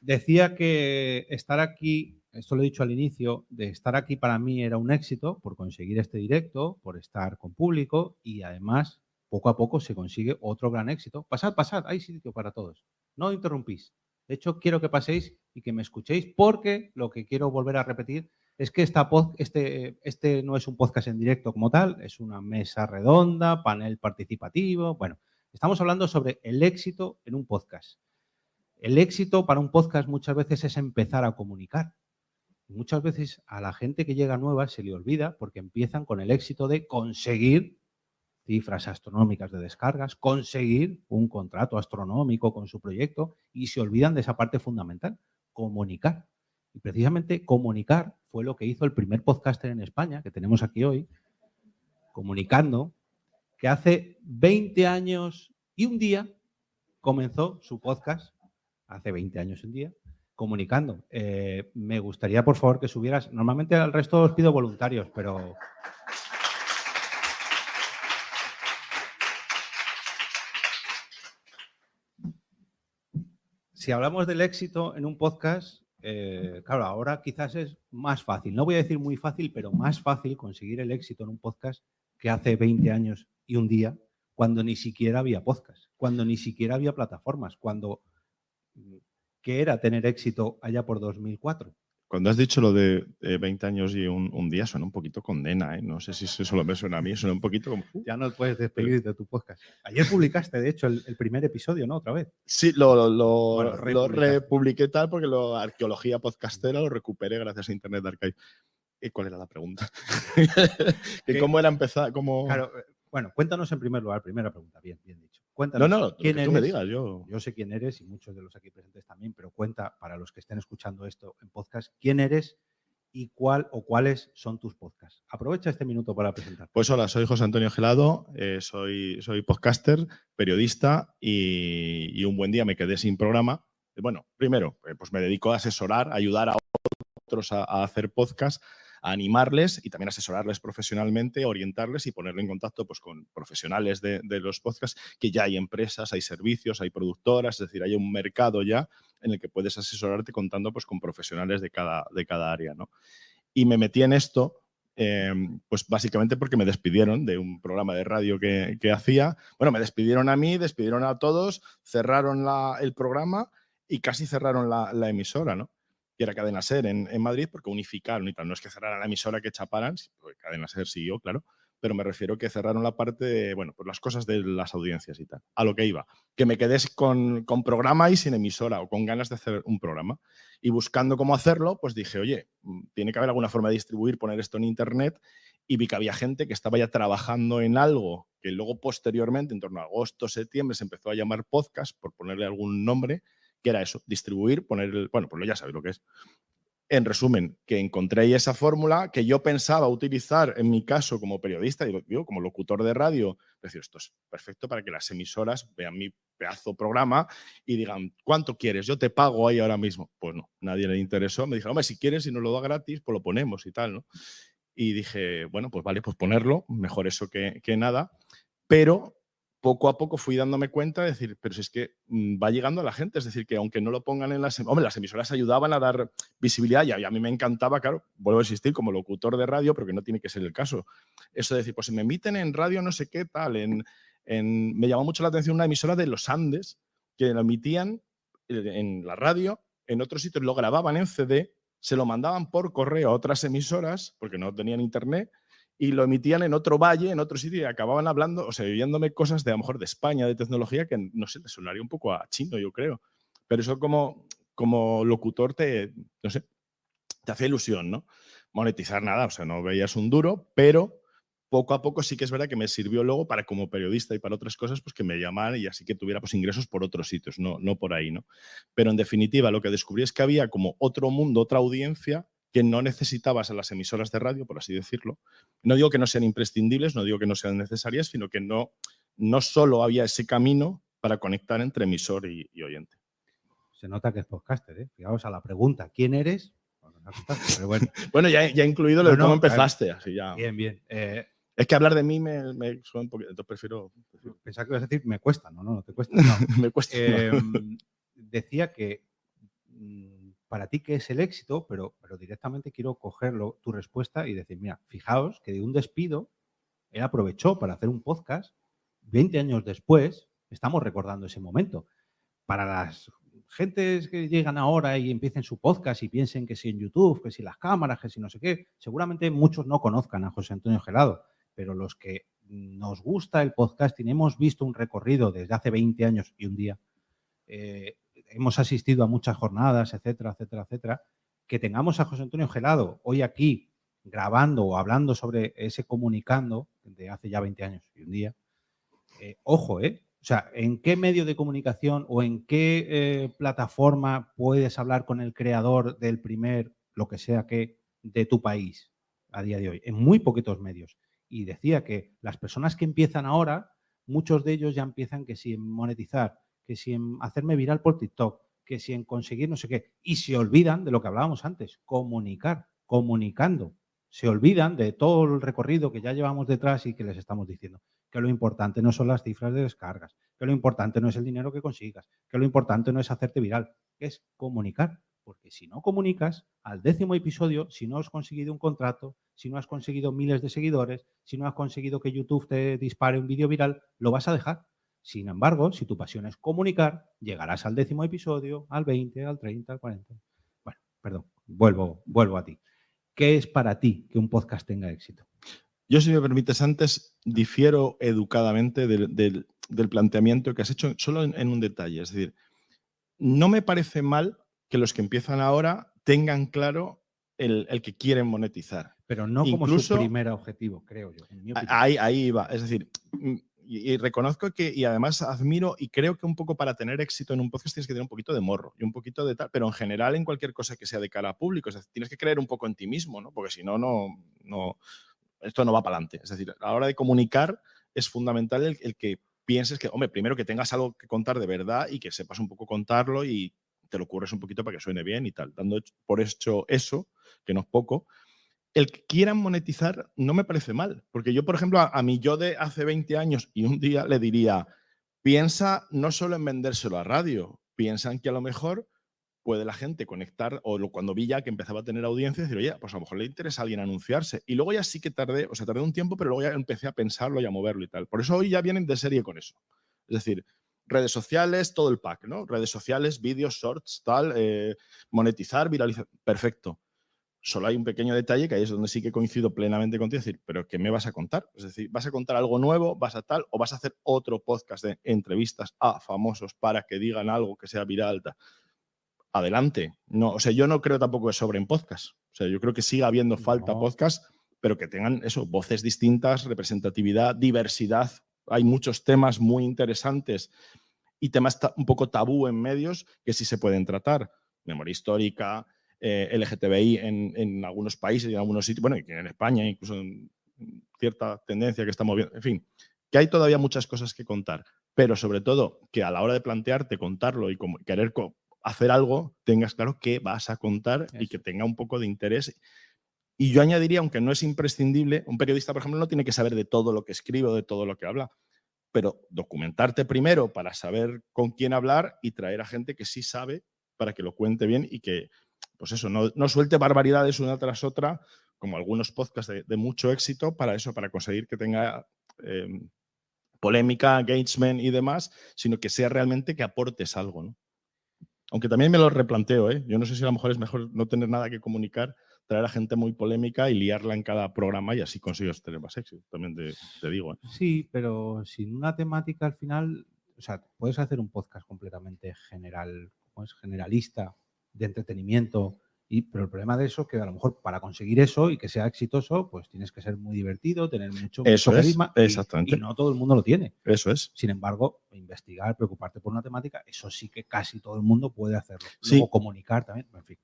Decía que estar aquí, esto lo he dicho al inicio, de estar aquí para mí era un éxito por conseguir este directo, por estar con público y además poco a poco se consigue otro gran éxito. Pasad, hay sitio para todos. No interrumpís. De hecho, quiero que paséis y que me escuchéis porque lo que quiero volver a repetir es que este no es un podcast en directo como tal, es una mesa redonda, panel participativo. Bueno, estamos hablando sobre el éxito en un podcast. El éxito para un podcast muchas veces es empezar a comunicar. Muchas veces a la gente que llega nueva se le olvida porque empiezan con el éxito de conseguir cifras astronómicas de descargas, conseguir un contrato astronómico con su proyecto y se olvidan de esa parte fundamental, comunicar. Y precisamente comunicar fue lo que hizo el primer podcaster en España, que tenemos aquí hoy, Comunicando, que hace 20 años y un día comenzó su podcast, hace 20 años y un día, Comunicando. Me gustaría, por favor, que subieras. Normalmente al resto os pido voluntarios, pero... Si hablamos del éxito en un podcast, claro, ahora quizás es más fácil. No voy a decir muy fácil, pero más fácil conseguir el éxito en un podcast que hace 20 años y un día, cuando ni siquiera había podcast, cuando ni siquiera había plataformas, cuando... ¿Qué era tener éxito allá por 2004? Cuando has dicho lo de 20 años y un día, suena un poquito condena, ¿eh? No sé si eso solo me suena a mí, suena un poquito como... Ya no puedes despedir de tu podcast. Ayer publicaste, de hecho, el primer episodio, ¿no? Otra vez. Sí, Bueno, lo republiqué tal porque lo arqueología podcastera lo recuperé gracias a Internet Archive. ¿Y cuál era la pregunta? ¿Cómo era empezar? ¿Cómo... Claro, bueno, cuéntanos en primer lugar, primera pregunta, bien dicho. Cuéntanos No, quién que eres. tú me digas, yo sé quién eres y muchos de los aquí presentes también, pero cuenta para los que estén escuchando esto en podcast, quién eres y cuál o cuáles son tus podcasts. Aprovecha este minuto para presentar. Pues hola, soy José Antonio Gelado, soy podcaster, periodista y un buen día me quedé sin programa. Bueno, primero, pues me dedico a asesorar, a ayudar a otros a hacer podcast, a animarles y también asesorarles profesionalmente, orientarles y ponerle en contacto pues, con profesionales de los podcasts, que ya hay empresas, hay servicios, hay productoras, es decir, hay un mercado ya en el que puedes asesorarte contando pues, con profesionales de cada área, ¿no? Y me metí en esto pues básicamente porque me despidieron de un programa de radio que hacía. Bueno, me despidieron a mí, despidieron a todos, cerraron el programa y casi cerraron la emisora, ¿no? Y era Cadena Ser en Madrid porque unificaron y tal. No es que cerraran la emisora, que chaparan, porque Cadena Ser siguió, claro, pero me refiero que cerraron la parte de, bueno, pues las cosas de las audiencias y tal. A lo que iba, que me quedé con programa y sin emisora o con ganas de hacer un programa. Y buscando cómo hacerlo, pues dije, oye, tiene que haber alguna forma de distribuir, poner esto en Internet, y vi que había gente que estaba ya trabajando en algo que luego posteriormente, en torno a agosto, septiembre, se empezó a llamar podcast, por ponerle algún nombre, que era eso, distribuir, poner bueno, pues ya sabéis lo que es. En resumen, que encontré ahí esa fórmula que yo pensaba utilizar en mi caso como periodista, digo, como locutor de radio, decir, esto es perfecto para que las emisoras vean mi pedazo programa y digan, ¿cuánto quieres? Yo te pago ahí ahora mismo. Pues no, nadie le interesó. Me dijeron, hombre, si quieres y nos lo da gratis, pues lo ponemos y tal, ¿no? Y dije, bueno, pues vale, pues ponerlo, mejor eso que nada, pero poco a poco fui dándome cuenta de decir, pero si es que va llegando a la gente, es decir, que aunque no lo pongan en las... Hombre, las emisoras ayudaban a dar visibilidad y a mí me encantaba, claro, vuelvo a insistir, como locutor de radio, pero que no tiene que ser el caso. Eso de decir, pues si me emiten en radio no sé qué tal, me llamó mucho la atención una emisora de los Andes, que lo emitían en la radio, en otros sitios lo grababan en CD, se lo mandaban por correo a otras emisoras, porque no tenían internet, y lo emitían en otro valle, en otro sitio, y acababan hablando, o sea, viéndome cosas de a lo mejor de España, de tecnología, que no sé, te sonaría un poco a chino, yo creo. Pero eso como locutor no sé, te hacía ilusión, ¿no? Monetizar nada, o sea, no veías un duro, pero poco a poco sí que es verdad que me sirvió luego para como periodista y para otras cosas, pues que me llamaran y así que tuviera pues ingresos por otros sitios, no por ahí, ¿no? Pero en definitiva lo que descubrí es que había como otro mundo, otra audiencia que no necesitabas a las emisoras de radio, por así decirlo. No digo que no sean imprescindibles, no digo que no sean necesarias, sino que no solo había ese camino para conectar entre emisor y oyente. Se nota que es podcaster, ¿eh? Fijaos a la pregunta, ¿quién eres? Bueno, Pero bueno, Bueno, ya he incluido lo de cómo empezaste. Así ya. bien, bien. Es que hablar de mí me suena un poquito, entonces prefiero. Pensaba que ibas a decir me cuesta, no te cuesta. No. Me cuesta. Decía que para ti qué es el éxito, pero directamente quiero cogerlo, tu respuesta y decir, mira, fijaos que de un despido él aprovechó para hacer un podcast. 20 años después estamos recordando ese momento. Para las gentes que llegan ahora y empiecen su podcast y piensen que si en YouTube, que si las cámaras, que si no sé qué, seguramente muchos no conozcan a José Antonio Gelado, pero los que nos gusta el podcasting, hemos visto un recorrido desde hace 20 años y un día, hemos asistido a muchas jornadas, etcétera, etcétera, etcétera, que tengamos a José Antonio Gelado hoy aquí grabando o hablando sobre ese comunicando de hace ya 20 años y un día, ojo, o sea, ¿en qué medio de comunicación o en qué plataforma puedes hablar con el creador del primer, lo que sea que, de tu país a día de hoy? En muy poquitos medios. Y decía que las personas que empiezan ahora, muchos de ellos ya empiezan que si en monetizar, que si en hacerme viral por TikTok, que si en conseguir no sé qué. Y se olvidan de lo que hablábamos antes, comunicar, comunicando. Se olvidan de todo el recorrido que ya llevamos detrás y que les estamos diciendo. Que lo importante no son las cifras de descargas, que lo importante no es el dinero que consigas, que lo importante no es hacerte viral, que es comunicar. Porque si no comunicas, al 10º episodio, si no has conseguido un contrato, si no has conseguido miles de seguidores, si no has conseguido que YouTube te dispare un vídeo viral, lo vas a dejar. Sin embargo, si tu pasión es comunicar, llegarás al 10º episodio, al 20, al 30, al 40. Bueno, perdón, vuelvo a ti. ¿Qué es para ti que un podcast tenga éxito? Yo, si me permites, antes difiero educadamente del planteamiento que has hecho solo en un detalle. Es decir, no me parece mal que los que empiezan ahora tengan claro el que quieren monetizar. Pero no como su primer objetivo, creo yo. En mi opinión. Ahí va. Es decir, y reconozco que, y además admiro, y creo que un poco para tener éxito en un podcast tienes que tener un poquito de morro y un poquito de tal, pero en general en cualquier cosa que sea de cara a público. Es decir, tienes que creer un poco en ti mismo, ¿no? Porque si no, esto no va para adelante. Es decir, a la hora de comunicar es fundamental el que pienses que, hombre, primero que tengas algo que contar de verdad y que sepas un poco contarlo y te lo curres un poquito para que suene bien y tal. Dando por hecho eso, que no es poco, el que quieran monetizar no me parece mal. Porque yo, por ejemplo, a mi yo de hace 20 años y un día le diría, piensa no solo en vendérselo a radio, piensa en que a lo mejor puede la gente conectar, o cuando vi ya que empezaba a tener audiencia, decir, oye, pues a lo mejor le interesa a alguien anunciarse. Y luego ya sí que tardé un tiempo, pero luego ya empecé a pensarlo y a moverlo y tal. Por eso hoy ya vienen de serie con eso. Es decir, redes sociales, todo el pack, ¿no? Redes sociales, vídeos, shorts, tal, monetizar, viralizar, perfecto. Solo hay un pequeño detalle que ahí es donde sí que coincido plenamente contigo, es decir, pero ¿qué me vas a contar? Es decir, ¿vas a contar algo nuevo? ¿Vas a tal? ¿O vas a hacer otro podcast de entrevistas a famosos para que digan algo que sea viral? Tal? Adelante. No, o sea, yo no creo tampoco que sobren podcast. O sea, yo creo que siga habiendo falta podcast, pero que tengan eso, voces distintas, representatividad, diversidad. Hay muchos temas muy interesantes y temas un poco tabú en medios que sí se pueden tratar. Memoria histórica, LGTBI en algunos países y en algunos sitios, bueno, y en España, incluso en cierta tendencia que estamos viendo. En fin, que hay todavía muchas cosas que contar, pero sobre todo que a la hora de plantearte contarlo y como querer hacer algo, tengas claro qué vas a contar y que tenga un poco de interés. Y yo añadiría, aunque no es imprescindible, un periodista, por ejemplo, no tiene que saber de todo lo que escribe o de todo lo que habla, pero documentarte primero para saber con quién hablar y traer a gente que sí sabe para que lo cuente bien y que, pues eso, no suelte barbaridades una tras otra, como algunos podcasts de mucho éxito, para eso, para conseguir que tenga polémica, engagement y demás, sino que sea realmente que aportes algo, ¿no? Aunque también me lo replanteo, ¿eh? Yo no sé si a lo mejor es mejor no tener nada que comunicar, traer a gente muy polémica y liarla en cada programa y así consigues tener más éxito, también te digo. ¿eh? Sí, pero sin una temática al final, o sea, puedes hacer un podcast completamente general, como es generalista, de entretenimiento, pero el problema de eso es que a lo mejor para conseguir eso y que sea exitoso, pues tienes que ser muy divertido, tener mucho carisma exactamente. Y no todo el mundo lo tiene. Eso es. Sin embargo, investigar, preocuparte por una temática, eso sí que casi todo el mundo puede hacerlo. Sí. Luego comunicar también, en fin.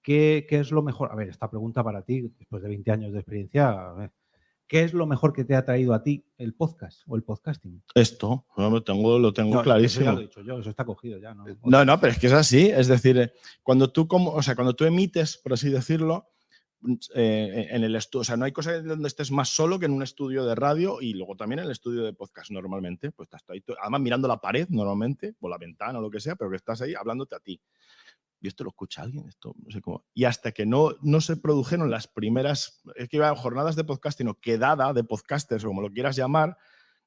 ¿Qué es lo mejor? A ver, esta pregunta para ti, después de 20 años de experiencia, ¿Qué es lo mejor que te ha traído a ti el podcast o el podcasting? Esto, lo tengo No, eso ya clarísimo. lo he dicho yo, eso está cogido ya. No, No, pero es que es así. Es decir, cuando tú emites, por así decirlo, en el estudio, o sea, no hay cosa donde estés más solo que en un estudio de radio y luego también en el estudio de podcast normalmente. Pues estás ahí, además mirando la pared normalmente, o la ventana o lo que sea, pero que estás ahí hablándote a ti. Y esto lo escucha alguien, esto no sé cómo. Y hasta que no se produjeron las primeras, es que iban jornadas de podcasting o quedada de podcasters o como lo quieras llamar,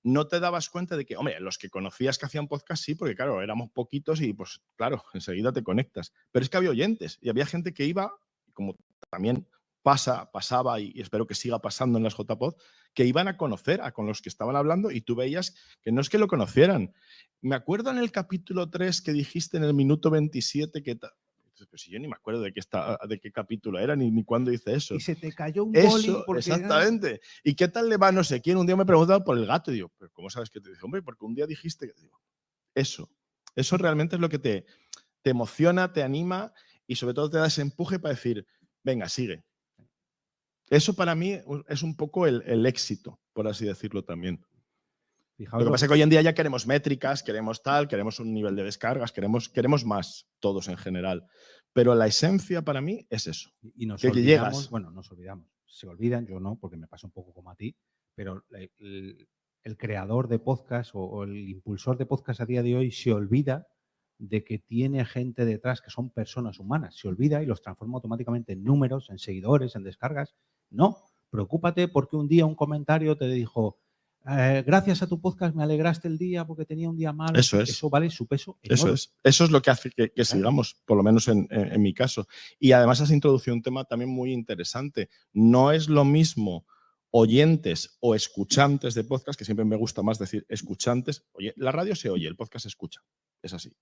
no te dabas cuenta de que, hombre, los que conocías que hacían podcast sí, porque claro, éramos poquitos y pues claro, enseguida te conectas. Pero es que había oyentes y había gente que iba, como también pasaba y espero que siga pasando en las JPod, que iban a conocer con los que estaban hablando y tú veías que no es que lo conocieran. Me acuerdo en el capítulo 3 que dijiste en el minuto 27 que... Pues si yo ni me acuerdo de qué capítulo era ni cuándo hice eso. Y se te cayó un boli Eso, porque exactamente. ¿Y qué tal le va no sé quién? Un día me preguntaba por el gato y digo, ¿pero cómo sabes que te dice? Hombre, porque un día dijiste... Digo, eso realmente es lo que te emociona, te anima y sobre todo te da ese empuje para decir, venga, sigue. Eso para mí es un poco el éxito, por así decirlo también. Fijaos Lo que pasa es que hoy en día ya queremos métricas, queremos un nivel de descargas, queremos más, todos en general. Pero la esencia para mí es eso. Y nos que olvidamos, llegas. bueno, nos olvidamos. Se olvidan, yo no, porque me pasa un poco como a ti, pero el creador de podcast o el impulsor de podcast a día de hoy se olvida de que tiene gente detrás que son personas humanas. Se olvida y los transforma automáticamente en números, en seguidores, en descargas. No, preocúpate porque un día un comentario te dijo, gracias a tu podcast me alegraste el día porque tenía un día malo. Eso vale su peso en oro. Eso es lo que hace que sigamos, por lo menos en mi caso. Y además has introducido un tema también muy interesante. No es lo mismo oyentes o escuchantes de podcast, que siempre me gusta más decir escuchantes. Oye, la radio se oye, el podcast se escucha. Es así.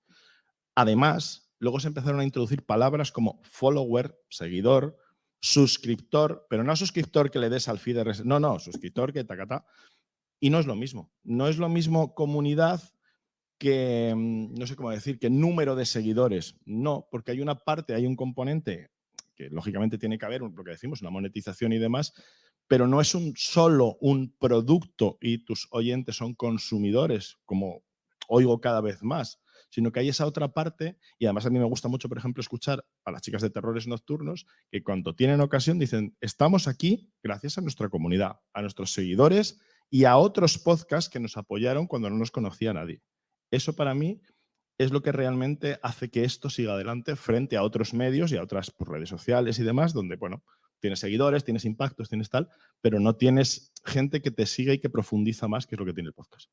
Además, luego se empezaron a introducir palabras como follower, seguidor, suscriptor, pero no suscriptor que le des al feed de... No, suscriptor que tacata. Y no es lo mismo. No es lo mismo comunidad que, no sé cómo decir, que número de seguidores. No, porque hay una parte, hay un componente que lógicamente tiene que haber, lo que decimos, una monetización y demás, pero no es solo un producto y tus oyentes son consumidores, como oigo cada vez más, sino que hay esa otra parte, y además a mí me gusta mucho, por ejemplo, escuchar a las chicas de Terrores Nocturnos, que cuando tienen ocasión dicen, estamos aquí gracias a nuestra comunidad, a nuestros seguidores y a otros podcasts que nos apoyaron cuando no nos conocía nadie. Eso para mí es lo que realmente hace que esto siga adelante frente a otros medios y a otras redes sociales y demás, donde, bueno, tienes seguidores, tienes impactos, tienes tal, pero no tienes gente que te sigue y que profundiza más, que es lo que tiene el podcast.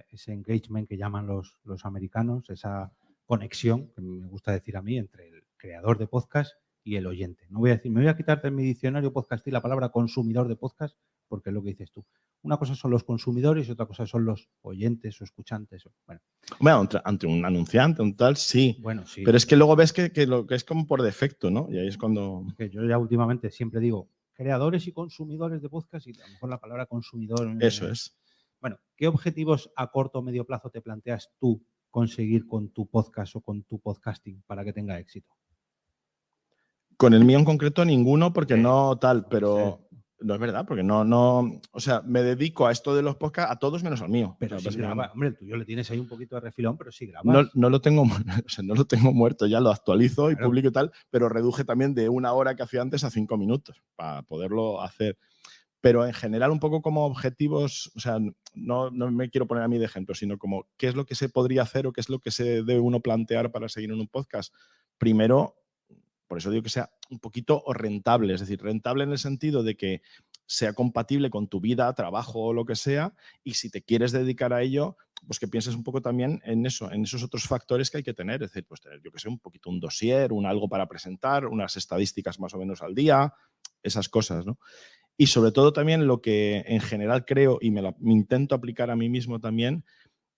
Ese engagement que llaman los americanos, esa conexión, que me gusta decir a mí, entre el creador de podcast y el oyente. No voy a decir, me voy a quitarte en mi diccionario podcastil la palabra consumidor de podcast, porque es lo que dices tú. Una cosa son los consumidores y otra cosa son los oyentes o escuchantes. Bueno, ante un anunciante, un tal, sí. Bueno, sí. Pero es que luego ves que lo que es como por defecto, ¿no? Y ahí es cuando... Es que yo ya últimamente siempre digo creadores y consumidores de podcast y a lo mejor la palabra consumidor... Eso es. Bueno, ¿qué objetivos a corto o medio plazo te planteas tú conseguir con tu podcast o con tu podcasting para que tenga éxito? Con el mío en concreto ninguno, porque sí, no tal, pero... No es verdad, porque no, o sea, me dedico a esto de los podcasts a todos menos al mío. Pero o sea, sí graba, hombre, el tuyo le tienes ahí un poquito de refilón, pero sí grabas. No lo tengo, o sea, no lo tengo muerto, ya lo actualizo y publico y tal, pero reduje también de 1 hora que hacía antes a 5 minutos para poderlo hacer. Pero en general un poco como objetivos, o sea, no me quiero poner a mí de ejemplo, sino como qué es lo que se podría hacer o qué es lo que se debe uno plantear para seguir en un podcast. Primero, por eso digo que sea un poquito rentable, es decir, rentable en el sentido de que sea compatible con tu vida, trabajo o lo que sea, y si te quieres dedicar a ello, pues que pienses un poco también en eso, en esos otros factores que hay que tener, es decir, pues tener, yo que sé, un poquito un dossier, algo para presentar, unas estadísticas más o menos al día, esas cosas, ¿no? Y sobre todo también lo que en general creo y me intento aplicar a mí mismo también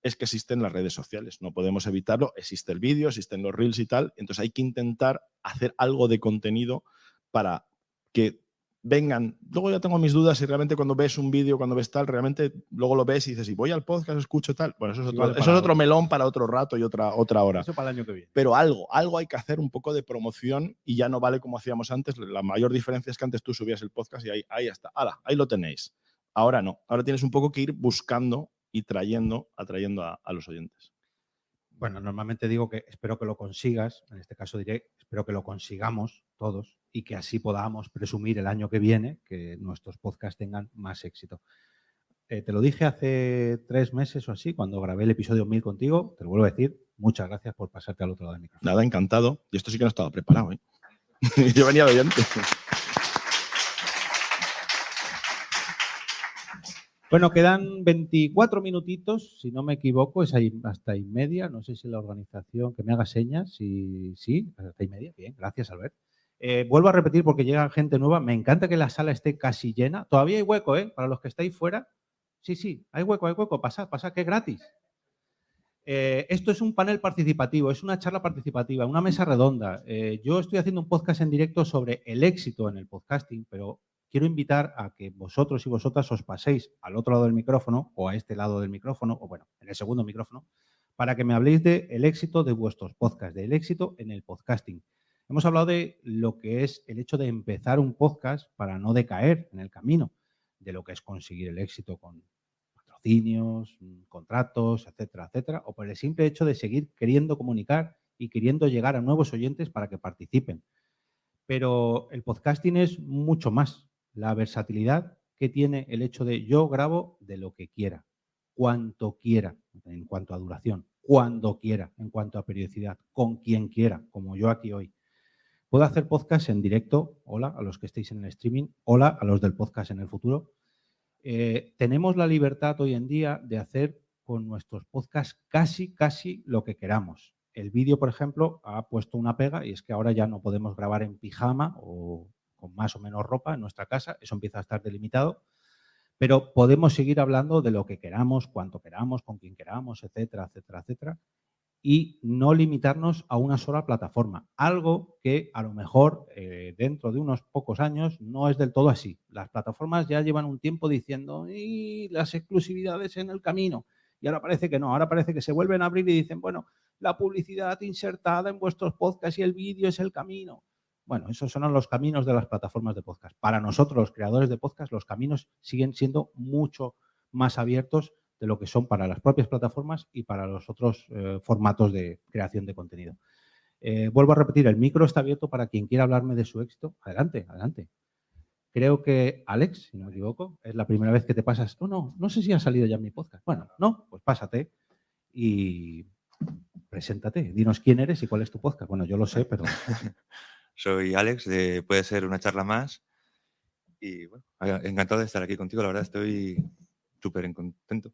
es que existen las redes sociales, no podemos evitarlo, existe el vídeo, existen los reels y tal, entonces hay que intentar hacer algo de contenido para que vengan. Luego ya tengo mis dudas si realmente cuando ves un vídeo, cuando ves tal, realmente luego lo ves y dices, y voy al podcast, escucho tal. Bueno, eso es otro melón para otro rato y otra hora. Eso para el año que viene. Pero algo hay que hacer, un poco de promoción y ya no vale como hacíamos antes. La mayor diferencia es que antes tú subías el podcast y ahí está. ¡Hala! Ahí lo tenéis. Ahora no. Ahora tienes un poco que ir buscando y atrayendo a los oyentes. Bueno, normalmente digo que espero que lo consigas, en este caso diré, espero que lo consigamos todos y que así podamos presumir el año que viene que nuestros podcasts tengan más éxito. Te lo dije hace 3 meses o así, cuando grabé el episodio 1000 contigo, te lo vuelvo a decir, muchas gracias por pasarte al otro lado del micrófono. Nada, encantado. Y esto sí que no estaba preparado, ¿eh? Yo venía de oyente. Bueno, quedan 24 minutitos, si no me equivoco, es ahí hasta y media. No sé si la organización, que me haga señas, sí, hasta y media. Bien, gracias, Albert. Vuelvo a repetir porque llega gente nueva. Me encanta que la sala esté casi llena. Todavía hay hueco, ¿eh? Para los que estáis fuera. Sí, hay hueco. Pasad, que es gratis. Esto es un panel participativo, es una charla participativa, una mesa redonda. Yo estoy haciendo un podcast en directo sobre el éxito en el podcasting, pero quiero invitar a que vosotros y vosotras os paséis al otro lado del micrófono o a este lado del micrófono, o bueno, en el segundo micrófono, para que me habléis del éxito de vuestros podcasts, del éxito en el podcasting. Hemos hablado de lo que es el hecho de empezar un podcast para no decaer en el camino, de lo que es conseguir el éxito con patrocinios, contratos, etcétera, o por el simple hecho de seguir queriendo comunicar y queriendo llegar a nuevos oyentes para que participen. Pero el podcasting es mucho más. La versatilidad que tiene el hecho de yo grabo de lo que quiera, cuanto quiera, en cuanto a duración, cuando quiera, en cuanto a periodicidad, con quien quiera, como yo aquí hoy. Puedo hacer podcast en directo, hola a los que estéis en el streaming, hola a los del podcast en el futuro. Tenemos la libertad hoy en día de hacer con nuestros podcasts casi lo que queramos. El vídeo, por ejemplo, ha puesto una pega y es que ahora ya no podemos grabar en pijama o con más o menos ropa en nuestra casa. Eso empieza a estar delimitado. Pero podemos seguir hablando de lo que queramos, cuanto queramos, con quien queramos, etcétera. Y no limitarnos a una sola plataforma. Algo que a lo mejor dentro de unos pocos años no es del todo así. Las plataformas ya llevan un tiempo diciendo y las exclusividades en el camino. Y ahora parece que no, ahora parece que se vuelven a abrir y dicen, bueno, la publicidad insertada en vuestros podcasts y el vídeo es el camino. Bueno, esos son los caminos de las plataformas de podcast. Para nosotros, los creadores de podcast, los caminos siguen siendo mucho más abiertos de lo que son para las propias plataformas y para los otros formatos de creación de contenido. Vuelvo a repetir, el micro está abierto para quien quiera hablarme de su éxito. Adelante. Creo que Alex, si no me equivoco, es la primera vez que te pasas. No sé si ha salido ya en mi podcast. Bueno, no, pues pásate y preséntate. Dinos quién eres y cuál es tu podcast. Bueno, yo lo sé, pero... Soy Alex de Puede Ser Una Charla Más y bueno, encantado de estar aquí contigo, la verdad estoy súper contento.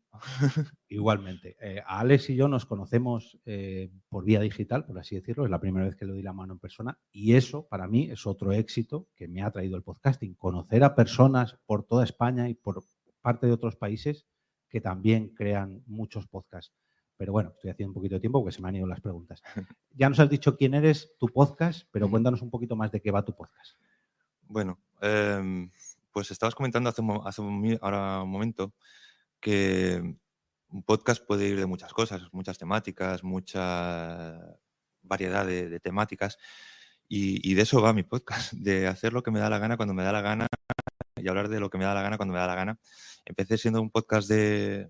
Igualmente. A Alex y yo nos conocemos por vía digital, por así decirlo. Es la primera vez que le doy la mano en persona y eso para mí es otro éxito que me ha traído el podcasting. Conocer a personas por toda España y por parte de otros países que también crean muchos podcasts. Pero bueno, estoy haciendo un poquito de tiempo porque se me han ido las preguntas. Ya nos has dicho quién eres, tu podcast, pero cuéntanos un poquito más de qué va tu podcast. Bueno, pues estabas comentando ahora un momento que un podcast puede ir de muchas cosas, muchas temáticas, mucha variedad de temáticas y de eso va mi podcast, de hacer lo que me da la gana cuando me da la gana y hablar de lo que me da la gana cuando me da la gana. Empecé siendo un podcast de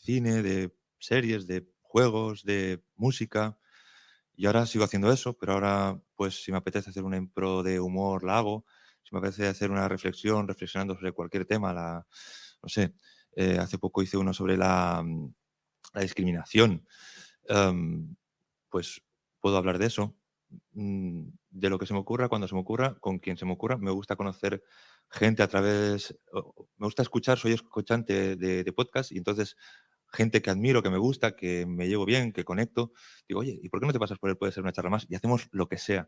cine, de series, de juegos, de música y ahora sigo haciendo eso, pero ahora pues si me apetece hacer una impro de humor la hago, si me apetece hacer una reflexionando sobre cualquier tema, no sé, hace poco hice uno sobre la discriminación, pues puedo hablar de eso, de lo que se me ocurra, cuando se me ocurra, con quien se me ocurra. Me gusta conocer gente me gusta escuchar, soy escuchante de podcast y entonces gente que admiro, que me gusta, que me llevo bien, que conecto. Digo, oye, ¿y por qué no te pasas por él? Puede ser una charla más y hacemos lo que sea.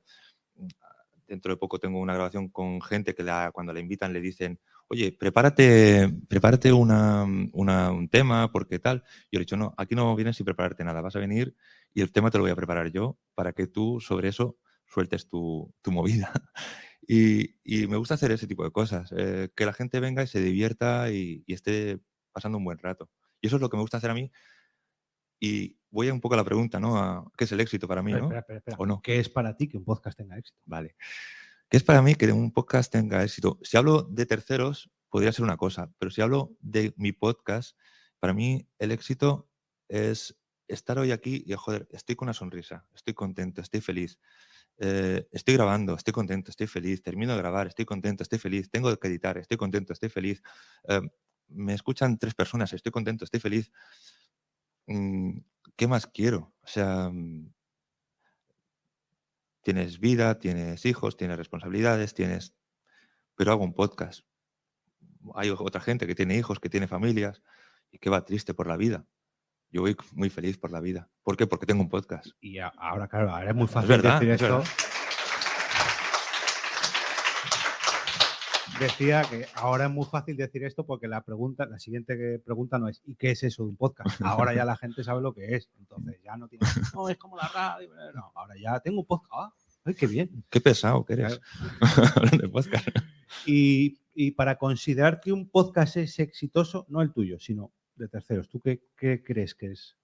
Dentro de poco tengo una grabación con gente que cuando la invitan le dicen, oye, prepárate un tema, porque tal. Yo le he dicho, no, aquí no vienes sin prepararte nada, vas a venir y el tema te lo voy a preparar yo para que tú sobre eso sueltes tu movida. Y me gusta hacer ese tipo de cosas, que la gente venga y se divierta y esté pasando un buen rato. Y eso es lo que me gusta hacer a mí. Y voy un poco a la pregunta, ¿no? ¿Qué es el éxito para mí, no? Espera. ¿O no? ¿Qué es para ti que un podcast tenga éxito? Vale. ¿Qué es para mí que un podcast tenga éxito? Si hablo de terceros, podría ser una cosa, pero si hablo de mi podcast, para mí el éxito es estar hoy aquí y, joder, estoy con una sonrisa, estoy contento, estoy feliz. Estoy grabando, estoy contento, estoy feliz. Termino de grabar, estoy contento, estoy feliz. Tengo que editar, estoy contento, estoy feliz. Me escuchan 3 personas, estoy contento, estoy feliz. ¿Qué más quiero? O sea, tienes vida, tienes hijos, tienes responsabilidades, pero hago un podcast. Hay otra gente que tiene hijos, que tiene familias y que va triste por la vida. Yo voy muy feliz por la vida. ¿Por qué? Porque tengo un podcast. Y ahora, claro, ahora es muy Es fácil verdad, decir es esto. verdad. Decía que ahora es muy fácil decir esto porque la siguiente pregunta no es ¿y qué es eso de un podcast? Ahora ya la gente sabe lo que es. Entonces ya no tiene, no, es como la radio. No, ahora ya tengo un podcast. ¡Ah! ¡Ay, qué bien! Qué pesado que eres. Hablando de podcast. Y para considerar que un podcast es exitoso, no el tuyo, sino de terceros, ¿tú qué crees que es?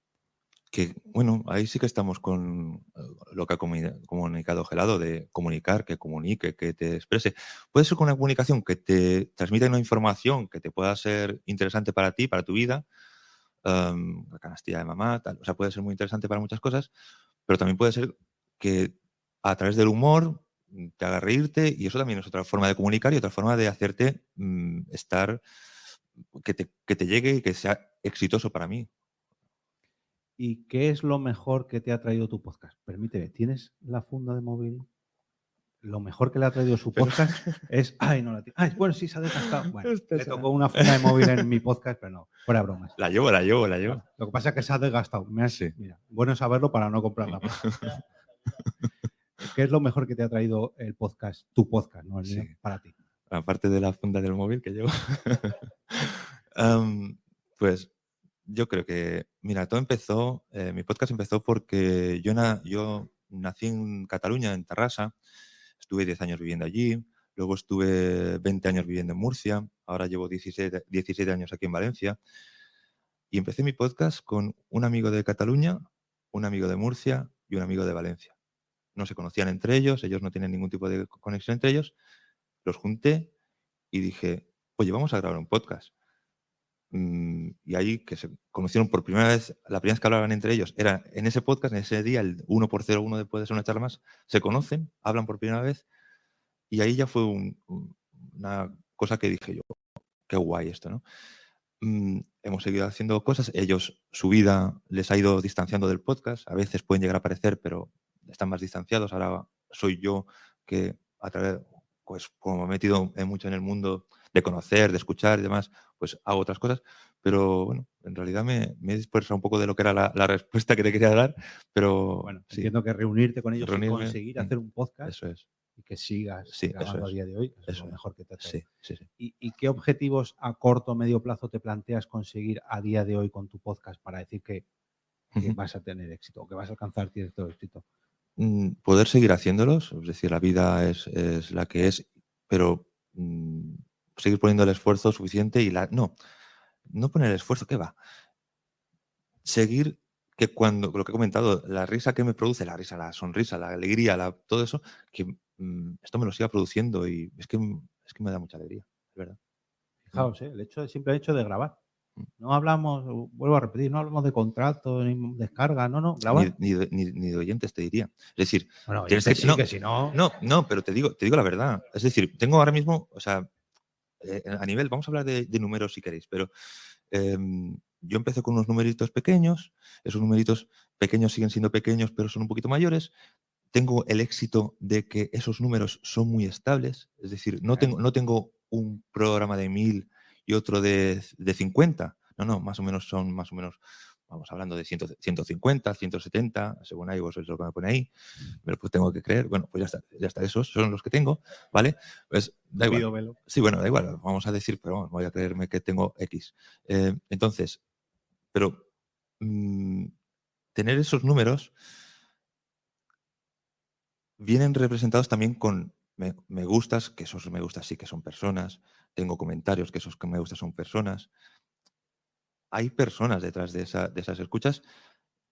Que, bueno, ahí sí que estamos con lo que ha comunicado Gelado, de comunicar, que comunique, que te exprese. Puede ser con una comunicación que te transmita una información que te pueda ser interesante para ti, para tu vida, la canastilla de mamá, tal. O sea, puede ser muy interesante para muchas cosas, pero también puede ser que a través del humor te haga reírte, y eso también es otra forma de comunicar y otra forma de hacerte estar, que te llegue y que sea exitoso para mí. ¿Y qué es lo mejor que te ha traído tu podcast? Permíteme, ¿tienes la funda de móvil? Lo mejor que le ha traído su podcast es... Ay, no la tiene. Ay, bueno, sí, se ha desgastado. Bueno, le tocó una funda de móvil en mi podcast, pero no, fuera bromas. La llevo. Lo que pasa es que se ha desgastado. Sí. Mira, bueno saberlo para no comprarla. ¿Qué es lo mejor que te ha traído el podcast, tu podcast, no el mío, Sí. para ti? Aparte de la funda del móvil que llevo. Pues yo creo que, mira, todo empezó, mi podcast empezó porque yo nací en Cataluña, en Terrassa, estuve 10 años viviendo allí, luego estuve 20 años viviendo en Murcia, ahora llevo 17 años aquí en Valencia, y empecé mi podcast con un amigo de Cataluña, un amigo de Murcia y un amigo de Valencia. No se conocían entre ellos no tienen ningún tipo de conexión entre ellos, los junté y dije, oye, vamos a grabar un podcast. Y ahí que se conocieron por primera vez, la primera vez que hablaban entre ellos, era en ese podcast, en ese día, el 1x01 de Puede Ser una Charla Más, se conocen, hablan por primera vez, y ahí ya fue una cosa que dije yo, qué guay esto, ¿no? Hemos seguido haciendo cosas, ellos, su vida les ha ido distanciando del podcast, a veces pueden llegar a aparecer, pero están más distanciados. Ahora soy yo que a través, pues como me he metido mucho en el mundo de conocer, de escuchar y demás, pues hago otras cosas, pero bueno, en realidad me he dispersado un poco de lo que era la respuesta que te quería dar, pero Bueno, sí, entiendo que reunirte con ellos y reunirme, conseguir hacer un podcast eso es, y que sigas sí, grabando eso a es, día de hoy, es eso lo es. mejor que te ha traído. Sí, sí, sí. ¿Y qué objetivos a corto o medio plazo te planteas conseguir a día de hoy con tu podcast para decir que Ujú. vas a tener éxito o que vas a alcanzar cierto éxito? Poder seguir haciéndolos, es decir, la vida es la que es, pero seguir poniendo el esfuerzo suficiente y no poner el esfuerzo, ¿qué va? Seguir que cuando, lo que he comentado, la risa que me produce, la risa, la sonrisa, la alegría, todo eso, que esto me lo siga produciendo, y es que me da mucha alegría, es verdad. Fijaos, el simple hecho de grabar. Mm. No hablamos, vuelvo a repetir, no hablamos de contrato, ni descarga, no, grabar. Ni de oyentes, te diría. Es decir, Bueno, tienes que que- sí, no, que si no... no, pero te digo la verdad. Es decir, tengo ahora mismo, o sea, a nivel, vamos a hablar de números si queréis, pero yo empecé con unos numeritos pequeños, esos numeritos pequeños siguen siendo pequeños, pero son un poquito mayores. Tengo el éxito de que esos números son muy estables, es decir, no tengo un programa de 1000 y otro de 50, no, más o menos vamos hablando de 150, 170, según iVoox es lo que me pone ahí, pero pues tengo que creer, bueno, pues ya está, esos son los que tengo, ¿vale? Pues da igual. Velo. Sí, bueno, da igual, vamos a decir, pero vamos, voy a creerme que tengo X. Entonces, pero tener esos números vienen representados también con me gustas, que esos me gustas sí que son personas, tengo comentarios, que esos que me gustas son personas. Hay personas detrás de esas escuchas,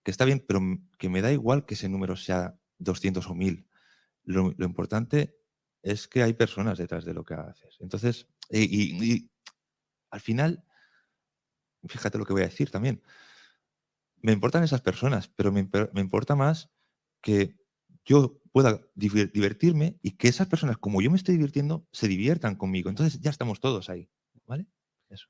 que está bien, pero que me da igual que ese número sea 200 o 1000. Lo importante es que hay personas detrás de lo que haces. Entonces, y al final, fíjate lo que voy a decir también, me importan esas personas, pero me importa más que yo pueda divertirme y que esas personas, como yo me estoy divirtiendo, se diviertan conmigo. Entonces ya estamos todos ahí, ¿vale? Eso.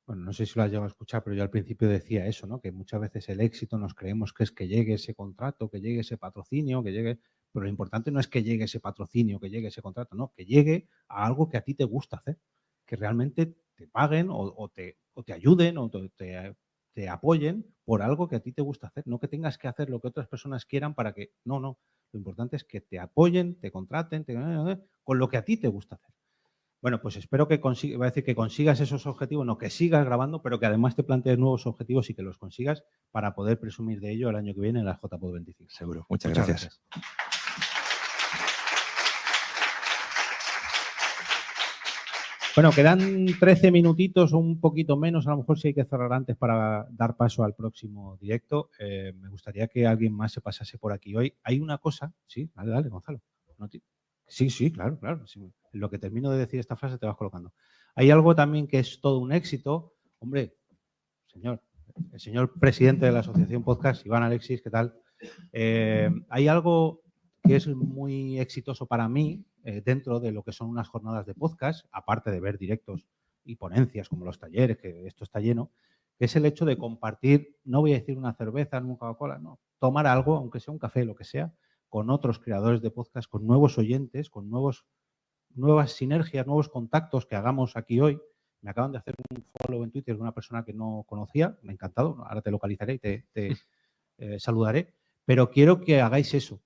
Bueno, no sé si lo has llegado a escuchar, pero yo al principio decía eso, ¿no? Que muchas veces el éxito nos creemos que es que llegue ese contrato, que llegue ese patrocinio, que llegue... Pero lo importante no es que llegue ese patrocinio, que llegue ese contrato, no, que llegue a algo que a ti te gusta hacer, que realmente te paguen o te ayuden o te apoyen por algo que a ti te gusta hacer, no que tengas que hacer lo que otras personas quieran para que... No, no, lo importante es que te apoyen, te contraten, con lo que a ti te gusta hacer. Bueno, pues espero que consigas, va a decir que consigas esos objetivos, no que sigas grabando, pero que además te plantees nuevos objetivos y que los consigas para poder presumir de ello el año que viene en la JPod 25. Seguro. Muchas gracias. Bueno, quedan 13 minutitos o un poquito menos, a lo mejor sí hay que cerrar antes para dar paso al próximo directo. Me gustaría que alguien más se pasase por aquí hoy. Hay una cosa, sí, dale, Gonzalo. Sí, claro. Sí. En lo que termino de decir esta frase te vas colocando. Hay algo también que es todo un éxito. Hombre, el señor presidente de la Asociación Podcast, Iván Alexis, ¿qué tal? Hay algo que es muy exitoso para mí dentro de lo que son unas jornadas de podcast, aparte de ver directos y ponencias como los talleres, que esto está lleno, que es el hecho de compartir, no voy a decir una cerveza, una Coca-Cola, no, tomar algo, aunque sea un café, lo que sea, con otros creadores de podcast, con nuevos oyentes, con nuevas sinergias, nuevos contactos que hagamos aquí hoy. Me acaban de hacer un follow en Twitter de una persona que no conocía, me ha encantado, ahora te localizaré y te saludaré, pero quiero que hagáis eso.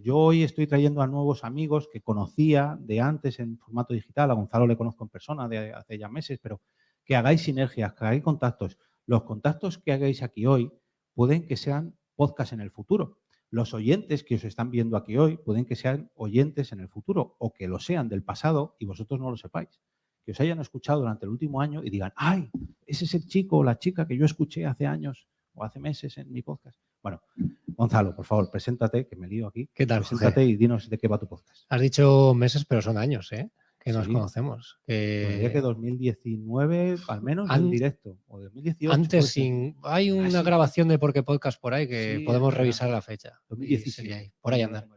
Yo hoy estoy trayendo a nuevos amigos que conocía de antes en formato digital, a Gonzalo le conozco en persona de hace ya meses, pero que hagáis sinergias, que hagáis contactos. Los contactos que hagáis aquí hoy pueden que sean podcast en el futuro. Los oyentes que os están viendo aquí hoy pueden que sean oyentes en el futuro o que lo sean del pasado y vosotros no lo sepáis. Que os hayan escuchado durante el último año y digan, ¡ay! Ese es el chico o la chica que yo escuché hace años o hace meses en mi podcast. Bueno, Gonzalo, por favor, preséntate, que me lío aquí. ¿Qué tal, Preséntate Jorge? y dinos de qué va tu podcast. Has dicho meses, pero son años, ¿eh? Que nos Sí. conocemos. Pues diría que 2019, al menos en directo, o 2018. Antes hay una grabación de Porque Podcast por ahí que podemos revisar la fecha. 2017. Por ahí andar.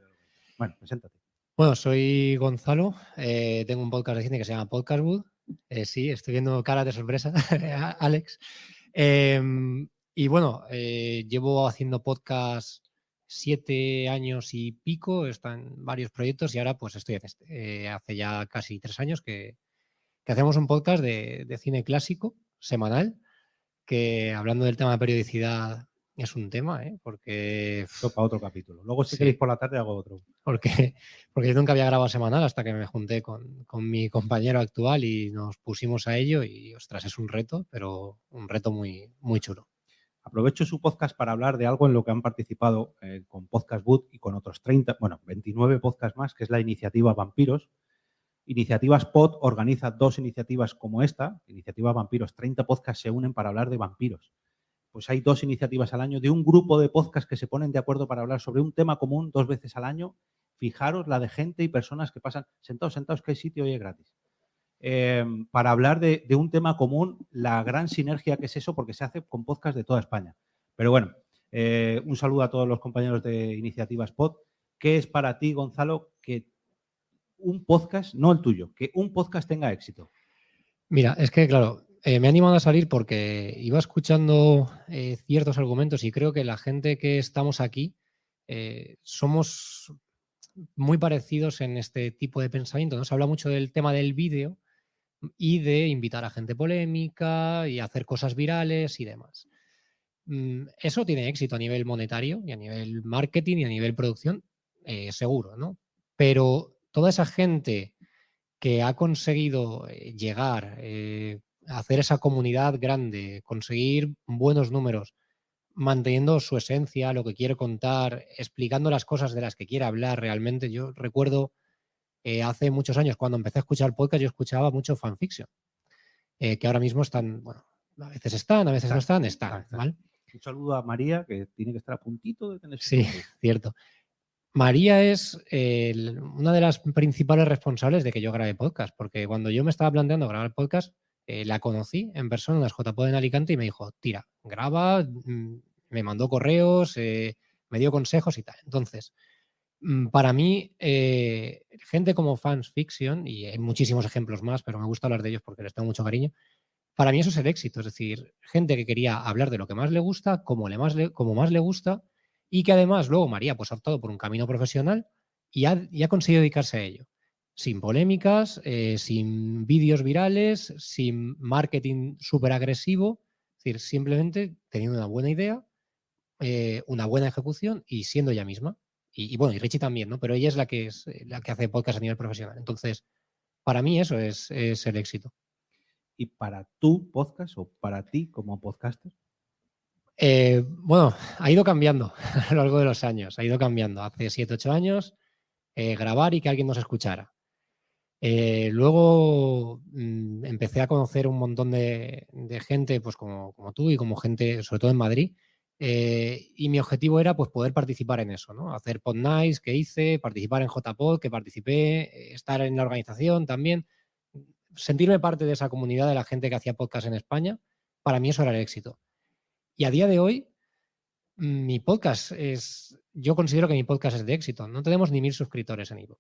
Bueno, preséntate. Bueno, soy Gonzalo, tengo un podcast de cine que se llama Podcast Wood. Sí, estoy viendo caras de sorpresa, Alex. Y bueno, llevo haciendo podcast 7 años y pico, están varios proyectos y ahora pues estoy en este. Hace ya casi 3 años que hacemos un podcast de cine clásico semanal, que hablando del tema de periodicidad es un tema, porque... Toca otro capítulo. Luego si queréis por la tarde hago otro. Porque yo nunca había grabado semanal hasta que me junté con mi compañero actual y nos pusimos a ello y, ostras, es un reto, pero un reto muy, muy chulo. Aprovecho su podcast para hablar de algo en lo que han participado con Podcast Boot y con otros 29 podcasts más, que es la iniciativa Vampiros. Iniciativas Pod organiza 2 iniciativas como esta, Iniciativa Vampiros. 30 podcasts se unen para hablar de vampiros. Pues hay 2 iniciativas al año de un grupo de podcasts que se ponen de acuerdo para hablar sobre un tema común 2 veces al año. Fijaros la de gente y personas que pasan sentados, que hay sitio y es gratis. Para hablar de un tema común, la gran sinergia que es eso, porque se hace con podcast de toda España. Pero bueno, un saludo a todos los compañeros de Iniciativas Pod. ¿Qué es para ti, Gonzalo, que un podcast, no el tuyo, que un podcast tenga éxito? Mira, es que claro, me ha animado a salir porque iba escuchando ciertos argumentos y creo que la gente que estamos aquí somos muy parecidos en este tipo de pensamiento, ¿no? Se habla mucho del tema del vídeo y de invitar a gente polémica y hacer cosas virales y demás. Eso tiene éxito a nivel monetario y a nivel marketing y a nivel producción, seguro, ¿no? Pero toda esa gente que ha conseguido llegar, hacer esa comunidad grande, conseguir buenos números, manteniendo su esencia, lo que quiere contar, explicando las cosas de las que quiere hablar realmente. Yo recuerdo hace muchos años, cuando empecé a escuchar podcast, yo escuchaba mucho fanfiction, que ahora mismo están, bueno, a veces están, a veces no están, ¿vale? Un saludo a María, que tiene que estar a puntito de tener... Sí, cierto. María es una de las principales responsables de que yo grabe podcast, porque cuando yo me estaba planteando grabar podcast, la conocí en persona en las JPod en Alicante y me dijo, tira, graba, me mandó correos, me dio consejos y tal. Entonces, para mí, gente como Fans Fiction, y hay muchísimos ejemplos más, pero me gusta hablar de ellos porque les tengo mucho cariño, para mí eso es el éxito. Es decir, gente que quería hablar de lo que más le gusta, como más le gusta, y que además luego María pues, ha optado por un camino profesional y ha conseguido dedicarse a ello. Sin polémicas, sin vídeos virales, sin marketing súper agresivo. Es decir, simplemente teniendo una buena idea, una buena ejecución y siendo ella misma. Y bueno, y Richie también, ¿no? Pero ella es la que hace podcast a nivel profesional. Entonces, para mí eso es el éxito. ¿Y para tu podcast o para ti como podcaster? Bueno, ha ido cambiando a lo largo de los años. Ha ido cambiando. Hace 7, 8 años, grabar y que alguien nos escuchara. Luego empecé a conocer un montón de gente, pues como tú y como gente, sobre todo en Madrid. Y mi objetivo era pues, poder participar en eso, ¿no? Hacer Pod Nights que hice, participar en JPod, que participé, estar en la organización también. Sentirme parte de esa comunidad de la gente que hacía podcast en España, para mí eso era el éxito. Y a día de hoy, yo considero que mi podcast es de éxito. No tenemos ni 1000 suscriptores en iVoox.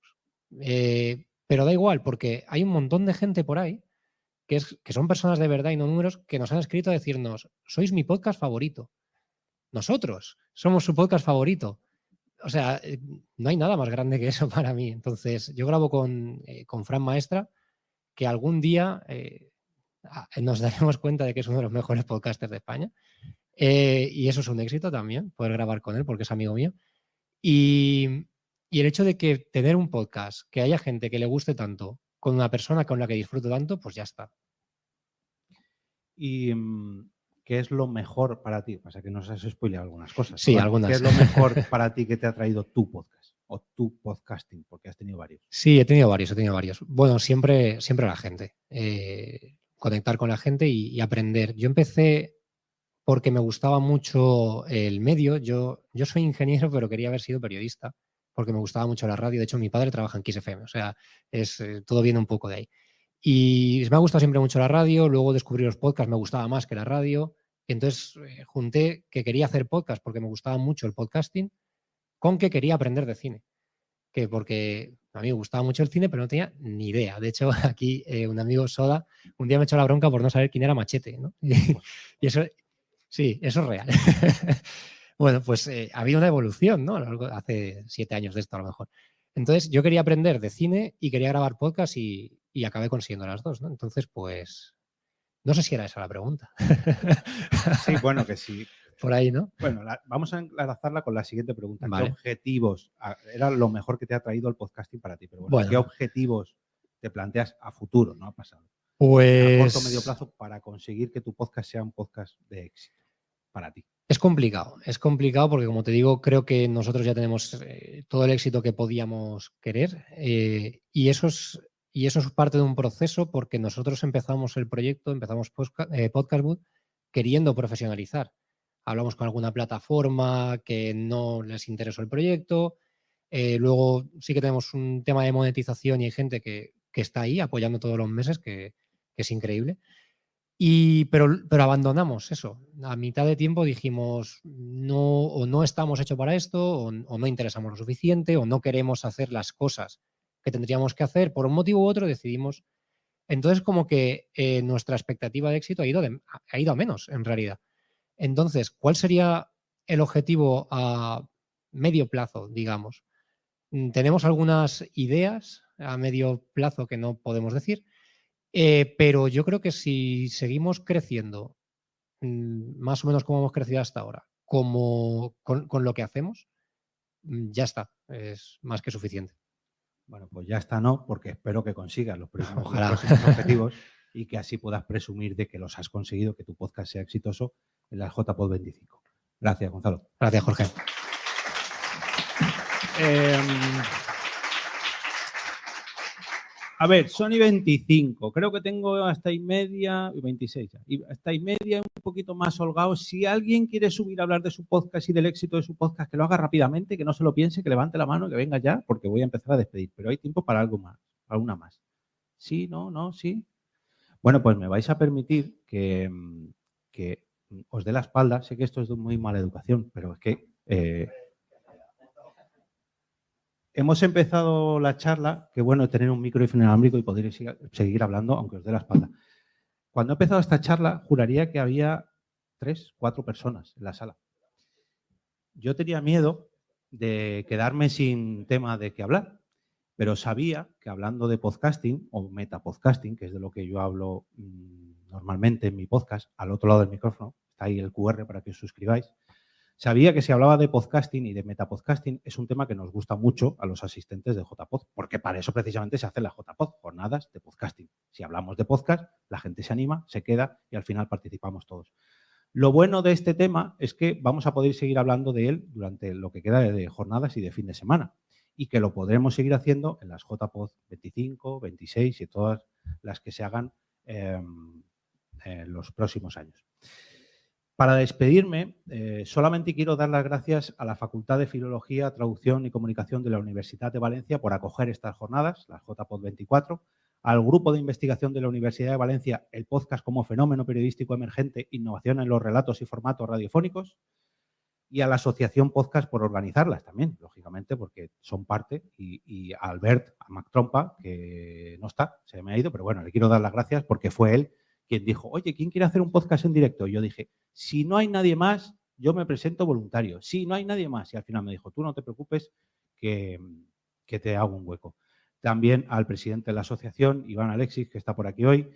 Pero da igual, porque hay un montón de gente por ahí que son personas de verdad y no números que nos han escrito a decirnos, sois mi podcast favorito. Nosotros somos su podcast favorito. O sea, no hay nada más grande que eso para mí. Entonces, yo grabo con Fran Maestra, que algún día nos daremos cuenta de que es uno de los mejores podcasters de España. Y eso es un éxito también, poder grabar con él porque es amigo mío. Y el hecho de que tener un podcast, que haya gente que le guste tanto, con una persona con la que disfruto tanto, pues ya está. ¿Y qué es lo mejor para ti? Pasa que nos has spoileado algunas cosas. Sí, Bueno, algunas. ¿qué es lo mejor para ti que te ha traído tu podcast o tu podcasting? Porque has tenido varios. Sí, he tenido varios. Bueno, siempre la gente. Conectar con la gente y aprender. Yo empecé porque me gustaba mucho el medio. Yo soy ingeniero, pero quería haber sido periodista porque me gustaba mucho la radio. De hecho, mi padre trabaja en Kiss FM, o sea, todo viene un poco de ahí. Y me ha gustado siempre mucho la radio, luego descubrí los podcasts, me gustaba más que la radio. Entonces junté que quería hacer podcast porque me gustaba mucho el podcasting con que quería aprender de cine. Porque a mí me gustaba mucho el cine, pero no tenía ni idea. De hecho, aquí un amigo Soda un día me echó la bronca por no saber quién era Machete, ¿no? Y eso, sí, eso es real. Bueno, pues ha habido una evolución, ¿no? Hace 7 años de esto a lo mejor. Entonces yo quería aprender de cine y quería grabar podcast y acabé consiguiendo las dos, ¿no? Entonces, pues, no sé si era esa la pregunta. Sí, bueno, que sí. Por ahí, ¿no? Bueno, vamos a enlazarla con la siguiente pregunta. Vale. ¿Qué objetivos era lo mejor que te ha traído el podcasting para ti? Pero bueno, ¿qué objetivos te planteas a futuro, no a pasado? Pues... A corto o medio plazo para conseguir que tu podcast sea un podcast de éxito para ti. Es complicado porque, como te digo, creo que nosotros ya tenemos todo el éxito que podíamos querer y eso es parte de un proceso porque nosotros empezamos el proyecto, empezamos Podcastwood queriendo profesionalizar. Hablamos con alguna plataforma que no les interesó el proyecto, luego sí que tenemos un tema de monetización y hay gente que está ahí apoyando todos los meses, que es increíble. Pero abandonamos eso. A mitad de tiempo dijimos, no estamos hechos para esto, o no interesamos lo suficiente, o no queremos hacer las cosas que tendríamos que hacer. Por un motivo u otro decidimos. Entonces, como que nuestra expectativa de éxito ha ido a menos, en realidad. Entonces, ¿cuál sería el objetivo a medio plazo, digamos? Tenemos algunas ideas a medio plazo que no podemos decir. Pero yo creo que si seguimos creciendo más o menos como hemos crecido hasta ahora, con lo que hacemos, ya está, es más que suficiente. Bueno, pues ya está, ¿no? Porque espero que consigas los próximos objetivos y que así puedas presumir de que los has conseguido, que tu podcast sea exitoso en la JPod 25. Gracias, Gonzalo. Gracias, Jorge. A ver, Sony 25, creo que tengo hasta y media, 26 ya, y hasta y media un poquito más holgado. Si alguien quiere subir a hablar de su podcast y del éxito de su podcast, que lo haga rápidamente, que no se lo piense, que levante la mano, que venga ya, porque voy a empezar a despedir. Pero hay tiempo para algo más, alguna más. Sí, no, sí. Bueno, pues me vais a permitir que os dé la espalda. Sé que esto es de muy mala educación, pero es que hemos empezado la charla, que bueno tener un micro inalámbrico y poder seguir hablando, aunque os dé la espalda. Cuando he empezado esta charla, juraría que había 3, 4 personas en la sala. Yo tenía miedo de quedarme sin tema de qué hablar, pero sabía que hablando de podcasting o metapodcasting, que es de lo que yo hablo normalmente en mi podcast, al otro lado del micrófono, está ahí el QR para que os suscribáis, sabía que si hablaba de podcasting y de metapodcasting es un tema que nos gusta mucho a los asistentes de JPod, porque para eso precisamente se hace la JPod, jornadas de podcasting. Si hablamos de podcast, la gente se anima, se queda y al final participamos todos. Lo bueno de este tema es que vamos a poder seguir hablando de él durante lo que queda de jornadas y de fin de semana y que lo podremos seguir haciendo en las JPod 25, 26 y todas las que se hagan en los próximos años. Para despedirme, solamente quiero dar las gracias a la Facultad de Filología, Traducción y Comunicación de la Universidad de Valencia por acoger estas jornadas, las JPod 24, al Grupo de Investigación de la Universidad de Valencia, el podcast como fenómeno periodístico emergente, innovación en los relatos y formatos radiofónicos, y a la Asociación Podcast por organizarlas también, lógicamente, porque son parte, y a Albert, a Mac Trompa, que no está, se me ha ido, pero bueno, le quiero dar las gracias porque fue él quien dijo, oye, ¿quién quiere hacer un podcast en directo? Y yo dije, si no hay nadie más, yo me presento voluntario. Si no hay nadie más. Y al final me dijo, tú no te preocupes que te hago un hueco. También al presidente de la asociación, Iván Alexis, que está por aquí hoy,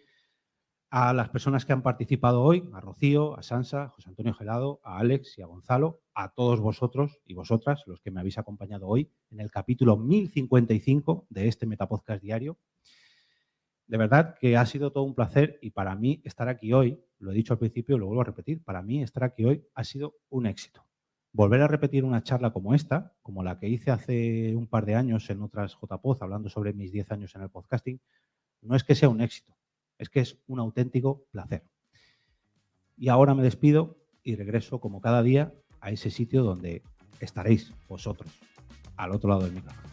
a las personas que han participado hoy, a Rocío, a Sansa, a José Antonio Gelado, a Alex y a Gonzalo, a todos vosotros y vosotras, los que me habéis acompañado hoy en el capítulo 1055 de este Metapodcast diario. De verdad que ha sido todo un placer y para mí estar aquí hoy, lo he dicho al principio y lo vuelvo a repetir, para mí estar aquí hoy ha sido un éxito. Volver a repetir una charla como esta, como la que hice hace un par de años en otras JPod, hablando sobre mis 10 años en el podcasting, no es que sea un éxito, es que es un auténtico placer. Y ahora me despido y regreso como cada día a ese sitio donde estaréis vosotros, al otro lado del micrófono.